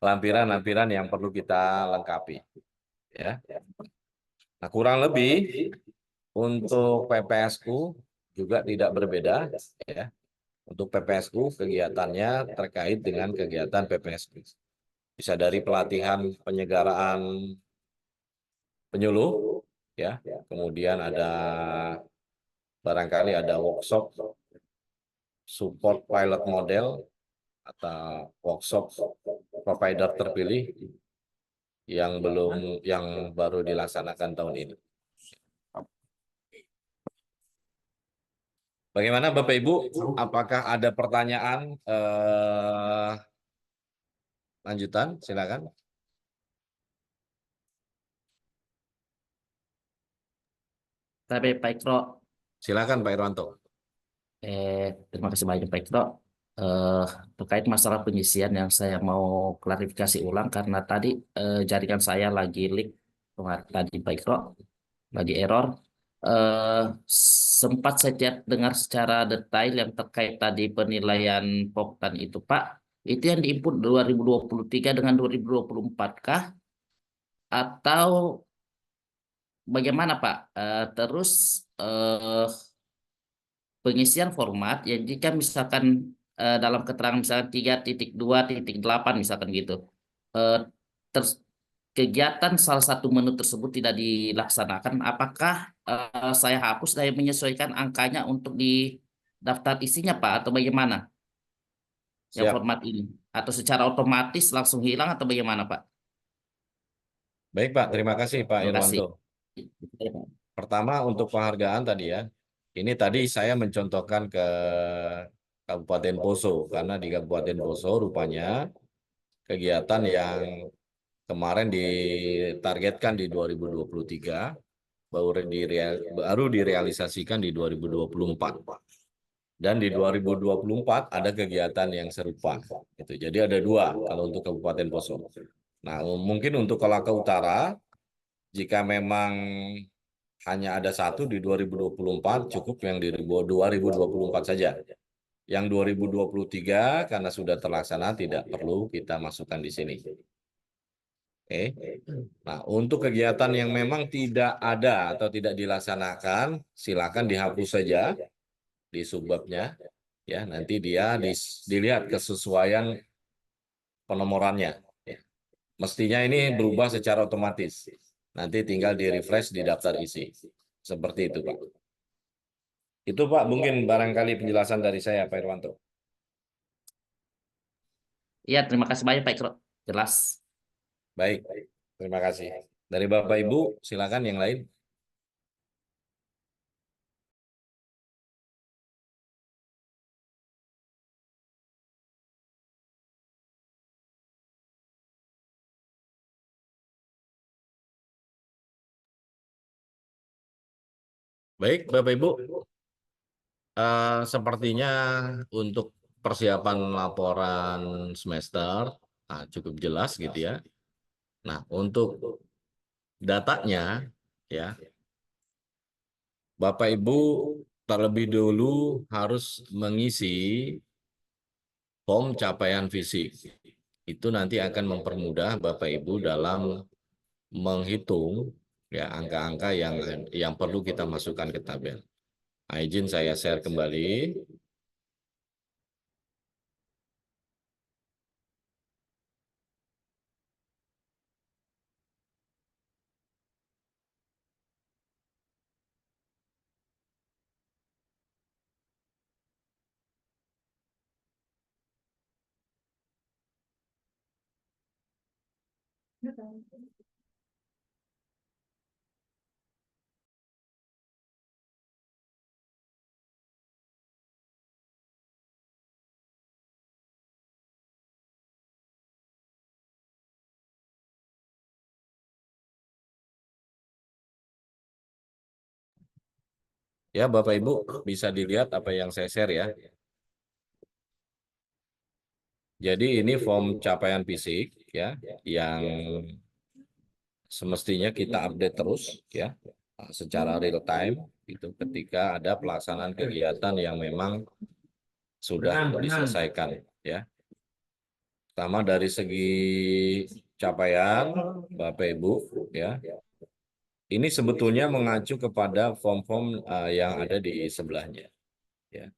lampiran-lampiran yang perlu kita lengkapi. Ya. Nah, kurang lebih untuk PPSU juga tidak berbeda. Ya. Untuk PPSU kegiatannya terkait dengan kegiatan PPSU. Bisa dari pelatihan penyegaraan penyuluh, ya. Kemudian ada barangkali ada workshop support pilot model atau workshop provider terpilih yang baru dilaksanakan tahun ini. Bagaimana Bapak Ibu? Apakah ada pertanyaan lanjutan? Silakan. Tapi Pak Ikro, Silakan Pak Irwanto. terima kasih banyak Pak Ikro. Terkait masalah pengisian yang saya mau klarifikasi ulang karena tadi jaringan saya lagi leak tadi Pak Ikro, lagi error. Sempat saya dengar secara detail yang terkait tadi penilaian Poktan itu Pak. Itu yang diinput 2023 dengan 2024 kah? Atau bagaimana Pak? Terus pengisian format yang jika misalkan dalam keterangan misalkan 3.2.8 misalkan gitu. Kegiatan salah satu menu tersebut tidak dilaksanakan, apakah saya hapus dan menyesuaikan angkanya untuk di daftar isinya Pak atau bagaimana? Yang Siap. format ini atau secara otomatis langsung hilang atau bagaimana Pak? Baik Pak, terima kasih Pak Terima kasih. Irwanto. Pertama untuk penghargaan tadi ya. Ini tadi saya mencontohkan ke Kabupaten Poso karena di Kabupaten Poso rupanya kegiatan yang kemarin ditargetkan di 2023 baru direalisasikan di 2024. Dan di 2024 ada kegiatan yang serupa. Gitu. Jadi ada 2 kalau untuk Kabupaten Poso. Nah, mungkin untuk Kolaka Utara, jika memang hanya ada 1 di 2024, cukup yang di 2024 saja. Yang 2023 karena sudah terlaksana tidak perlu kita masukkan di sini. Oke. Nah, untuk kegiatan yang memang tidak ada atau tidak dilaksanakan, silakan dihapus saja di subbabnya. Ya, nanti dia dilihat kesesuaian penomorannya. Ya. Mestinya ini berubah secara otomatis. Nanti tinggal di-refresh di daftar isi. Seperti itu, Pak. Itu, Pak, mungkin barangkali penjelasan dari saya, Pak Irwanto. Iya, terima kasih banyak Pak Ikro. Jelas. Baik, terima kasih. Dari Bapak Ibu, silakan yang lain. Baik, Bapak Ibu, sepertinya untuk persiapan laporan semester cukup jelas gitu ya. Nah, untuk datanya ya, Bapak Ibu terlebih dulu harus mengisi form capaian fisik. Itu nanti akan mempermudah Bapak Ibu dalam menghitung ya angka-angka yang perlu kita masukkan ke tabel. Nah, izin saya share kembali. Ya, Bapak Ibu bisa dilihat apa yang saya share ya. Jadi ini form capaian fisik ya yang semestinya kita update terus ya secara real time itu ketika ada pelaksanaan kegiatan yang memang sudah diselesaikan ya. Pertama dari segi capaian Bapak Ibu ya. Ini sebetulnya mengacu kepada form-form yang ada di sebelahnya. Ya.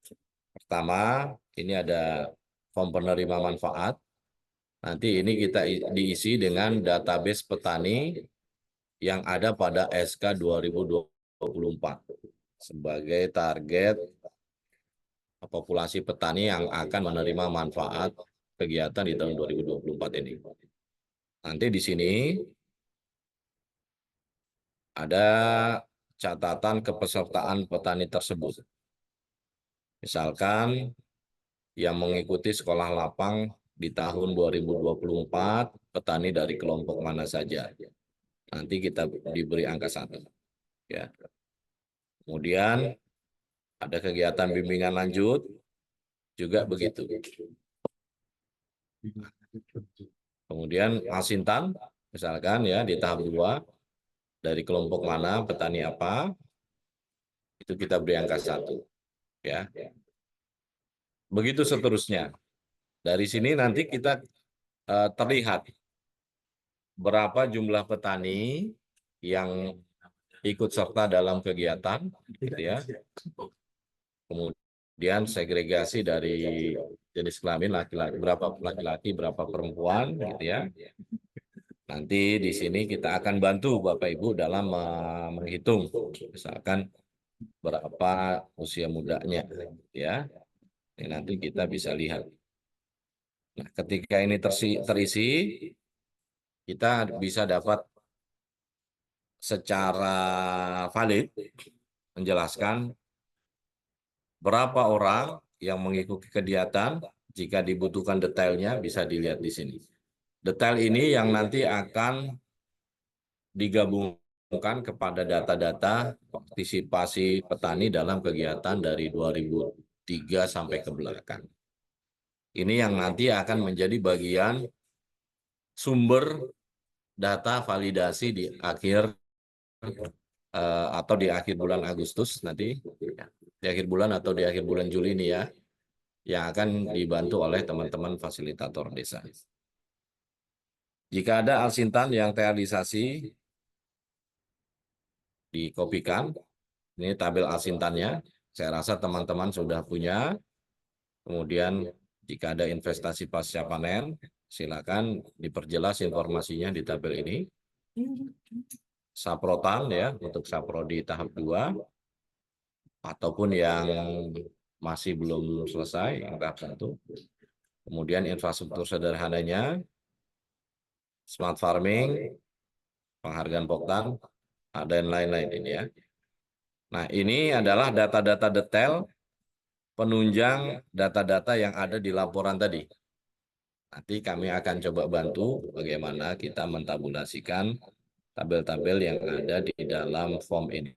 Pertama, ini ada form penerima manfaat. Nanti ini kita diisi dengan database petani yang ada pada SK 2024 sebagai target populasi petani yang akan menerima manfaat kegiatan di tahun 2024 ini. Nanti di sini ada catatan kepesertaan petani tersebut. Misalkan yang mengikuti sekolah lapang di tahun 2024, petani dari kelompok mana saja. Nanti kita diberi angka 1. Ya. Kemudian ada kegiatan bimbingan lanjut, juga begitu. Kemudian Alsintan, misalkan ya di tahap 2, dari kelompok mana, petani apa, itu kita beri angka 1. Ya. Begitu seterusnya. Dari sini nanti kita terlihat berapa jumlah petani yang ikut serta dalam kegiatan, gitu ya. Kemudian segregasi dari jenis kelamin laki-laki, berapa laki-laki, berapa perempuan, gitu ya. Nanti di sini kita akan bantu Bapak Ibu dalam menghitung, misalkan berapa usia mudanya, ya. Ini nanti kita bisa lihat. Nah, ketika ini terisi, kita bisa dapat secara valid menjelaskan berapa orang yang mengikuti kegiatan. Jika dibutuhkan detailnya bisa dilihat di sini. Detail ini yang nanti akan digabungkan kepada data-data partisipasi petani dalam kegiatan dari 2003 sampai ke belakang. Ini yang nanti akan menjadi bagian sumber data validasi di akhir atau di akhir bulan Agustus nanti, di akhir bulan atau di akhir bulan Juli ini ya, yang akan dibantu oleh teman-teman fasilitator desa. Jika ada Alsintan yang terrealisasi, dikopikan. Ini tabel Alsintannya. Saya rasa teman-teman sudah punya. Kemudian jika ada investasi pasca panen, silakan diperjelas informasinya di tabel ini. Saprotan ya, untuk sapro di tahap 2. Ataupun yang masih belum selesai, yang tahap 1. Kemudian infrastruktur sederhananya, smart farming, penghargaan Poktan, dan lain-lain ini ya. Nah, ini adalah data-data detail penunjang data-data yang ada di laporan tadi. Nanti kami akan coba bantu bagaimana kita mentabulasikan tabel-tabel yang ada di dalam form ini.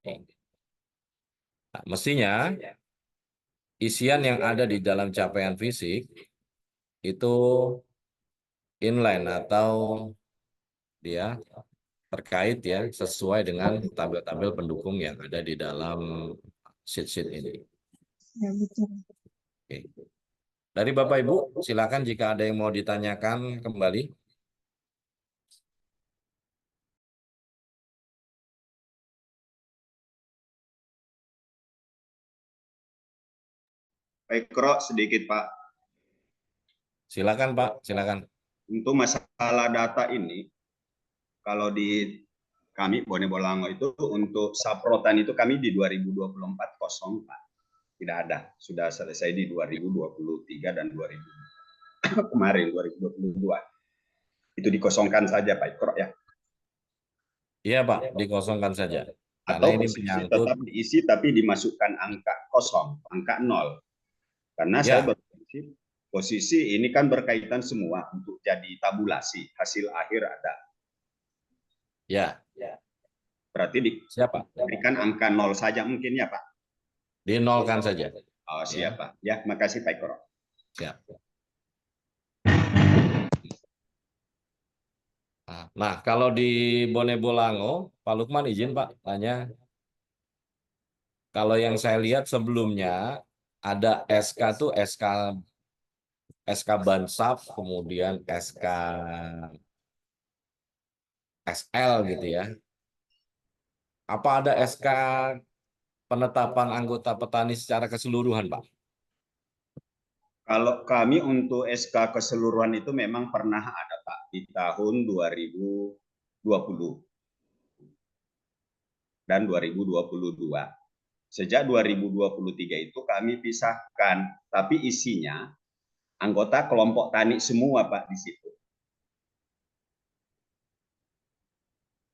Nah, mestinya isian yang ada di dalam capaian fisik itu inline atau dia terkait ya sesuai dengan tabel-tabel pendukung yang ada di dalam sheet-sheet ini. Ya, betul. Oke. Dari Bapak Ibu, silakan jika ada yang mau ditanyakan kembali. Baik, Kro, sedikit Pak. Silakan Pak, silakan. Untuk masalah data ini, kalau di kami Bone Bolango itu untuk saprotan itu kami di 2024 kosong Pak. Tidak ada, sudah selesai di 2023 dan 2000 kemarin 2022. Itu dikosongkan saja Pak Ikro ya. Iya Pak, dikosongkan saja. Karena Atau ini posisi menyangkut tetap diisi tapi dimasukkan angka kosong, angka 0. Karena saya ya, berprinsip posisi ini kan berkaitan semua untuk jadi tabulasi, hasil akhir ada. ya. Berarti Siapa? diberikan angka 0 saja mungkin ya Pak. Dinolkan saja. Oh, siap Pak. Ya, makasih Pak Ikro. Siap. Nah, kalau di Bone Bolango, Pak Lukman izin Pak tanya. Kalau yang saya lihat sebelumnya ada SK tuh SK Bansap, kemudian SK SL gitu ya. Apa ada SK penetapan anggota petani secara keseluruhan, Pak? Kalau kami untuk SK keseluruhan itu memang pernah ada Pak di tahun 2020 dan 2022. Sejak 2023 itu kami pisahkan, tapi isinya anggota kelompok tani semua Pak di situ.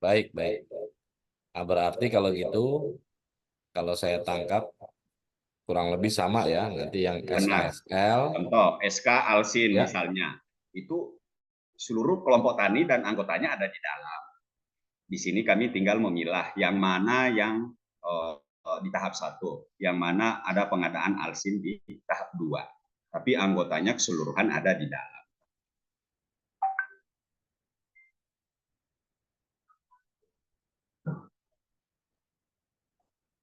Baik, baik. Nah, berarti kalau gitu, kalau saya tangkap kurang lebih sama ya, nanti yang Benar. SKSL. Contoh SK Alsin Ya. misalnya, itu seluruh kelompok tani dan anggotanya ada di dalam. Di sini kami tinggal memilah yang mana yang di tahap 1, yang mana ada pengadaan Alsin di tahap 2. Tapi anggotanya keseluruhan ada di dalam.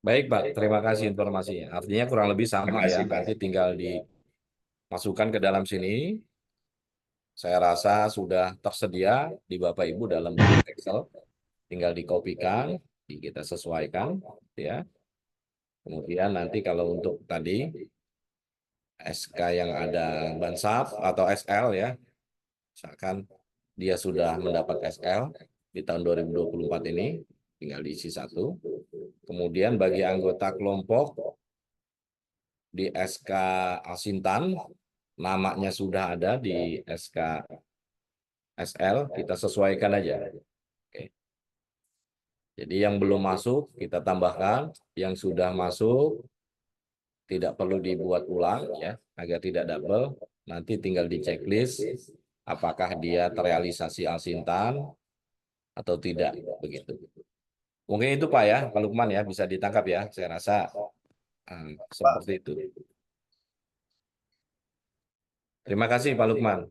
Baik, Pak. Terima kasih informasinya. Artinya kurang lebih sama Terima kasih, ya. Pak. Nanti tinggal dimasukkan ke dalam sini. Saya rasa sudah tersedia di Bapak Ibu dalam bentuk Excel. Tinggal dikopikan, kita sesuaikan, ya. Kemudian nanti kalau untuk tadi SK yang ada Bansap atau SL ya, misalkan dia sudah mendapat SL di tahun 2024 ini, tinggal diisi 1. Kemudian bagi anggota kelompok di SK Asintan, namanya sudah ada di SK SL, kita sesuaikan aja. Oke. Jadi yang belum masuk kita tambahkan, yang sudah masuk tidak perlu dibuat ulang ya, agar tidak double. Nanti tinggal di checklist apakah dia terrealisasi Alsintan atau tidak begitu. Mungkin itu Pak ya, Pak Lukman ya, bisa ditangkap ya. Saya rasa seperti itu. Terima kasih Pak Lukman.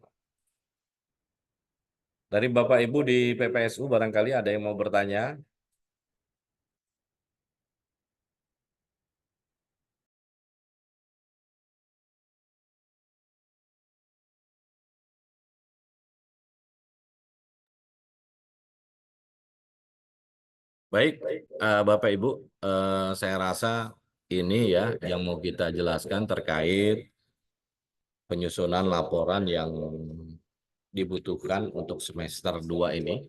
Dari Bapak Ibu di PPSU barangkali ada yang mau bertanya? Baik, Bapak Ibu, saya rasa ini ya yang mau kita jelaskan terkait penyusunan laporan yang dibutuhkan untuk semester 2 ini,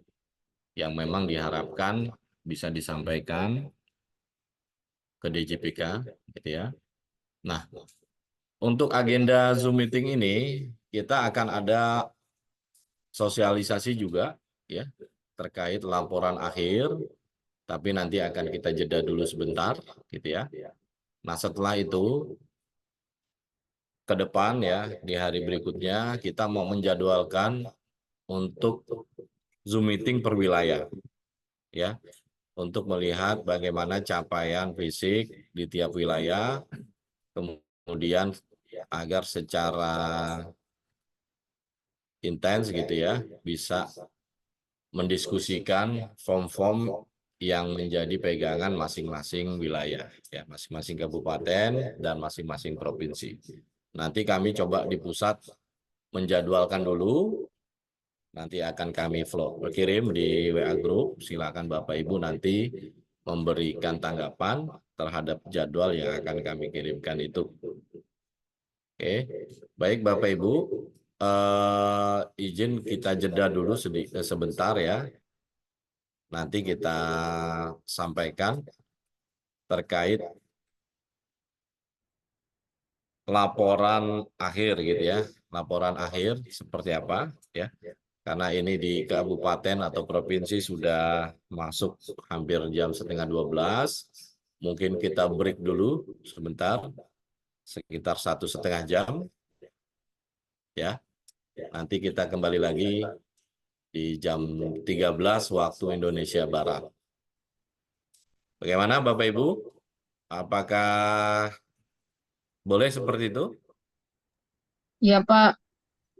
yang memang diharapkan bisa disampaikan ke DJPK, gitu ya. Nah, untuk agenda Zoom meeting ini, kita akan ada sosialisasi juga, ya, terkait laporan akhir, tapi nanti akan kita jeda dulu sebentar, gitu ya. Nah, setelah itu ke depan ya di hari berikutnya kita mau menjadwalkan untuk Zoom meeting per wilayah, ya, untuk melihat bagaimana capaian fisik di tiap wilayah, kemudian agar secara intens gitu ya bisa mendiskusikan form-form yang menjadi pegangan masing-masing wilayah, ya, masing-masing kabupaten dan masing-masing provinsi. Nanti kami coba di pusat menjadwalkan dulu, nanti akan kami kirim di WA Group. Silakan Bapak Ibu nanti memberikan tanggapan terhadap jadwal yang akan kami kirimkan itu. Oke, baik Bapak Ibu, izin kita jeda dulu sebentar ya. Nanti kita sampaikan terkait laporan akhir gitu ya. Laporan akhir seperti apa ya. Karena ini di kabupaten atau provinsi sudah masuk hampir jam 11:30. Mungkin kita break dulu sebentar, sekitar 1,5 jam. Ya, nanti kita kembali lagi di jam 13 waktu Indonesia Barat. Bagaimana Bapak Ibu? Apakah boleh seperti itu? Ya Pak,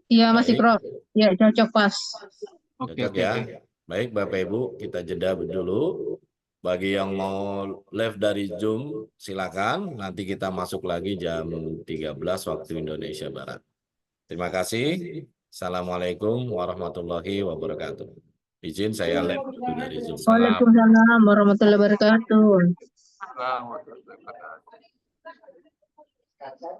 iya masih Baik. Prof. Ya cocok pas. Cocok ya. Baik Bapak Ibu, kita jeda dulu. Bagi yang mau live dari Zoom, silakan. Nanti kita masuk lagi jam 13 waktu Indonesia Barat. Terima kasih. Assalamualaikum warahmatullahi wabarakatuh. Izin saya live dulu dari Zoom. Waalaikumsalam warahmatullahi wabarakatuh.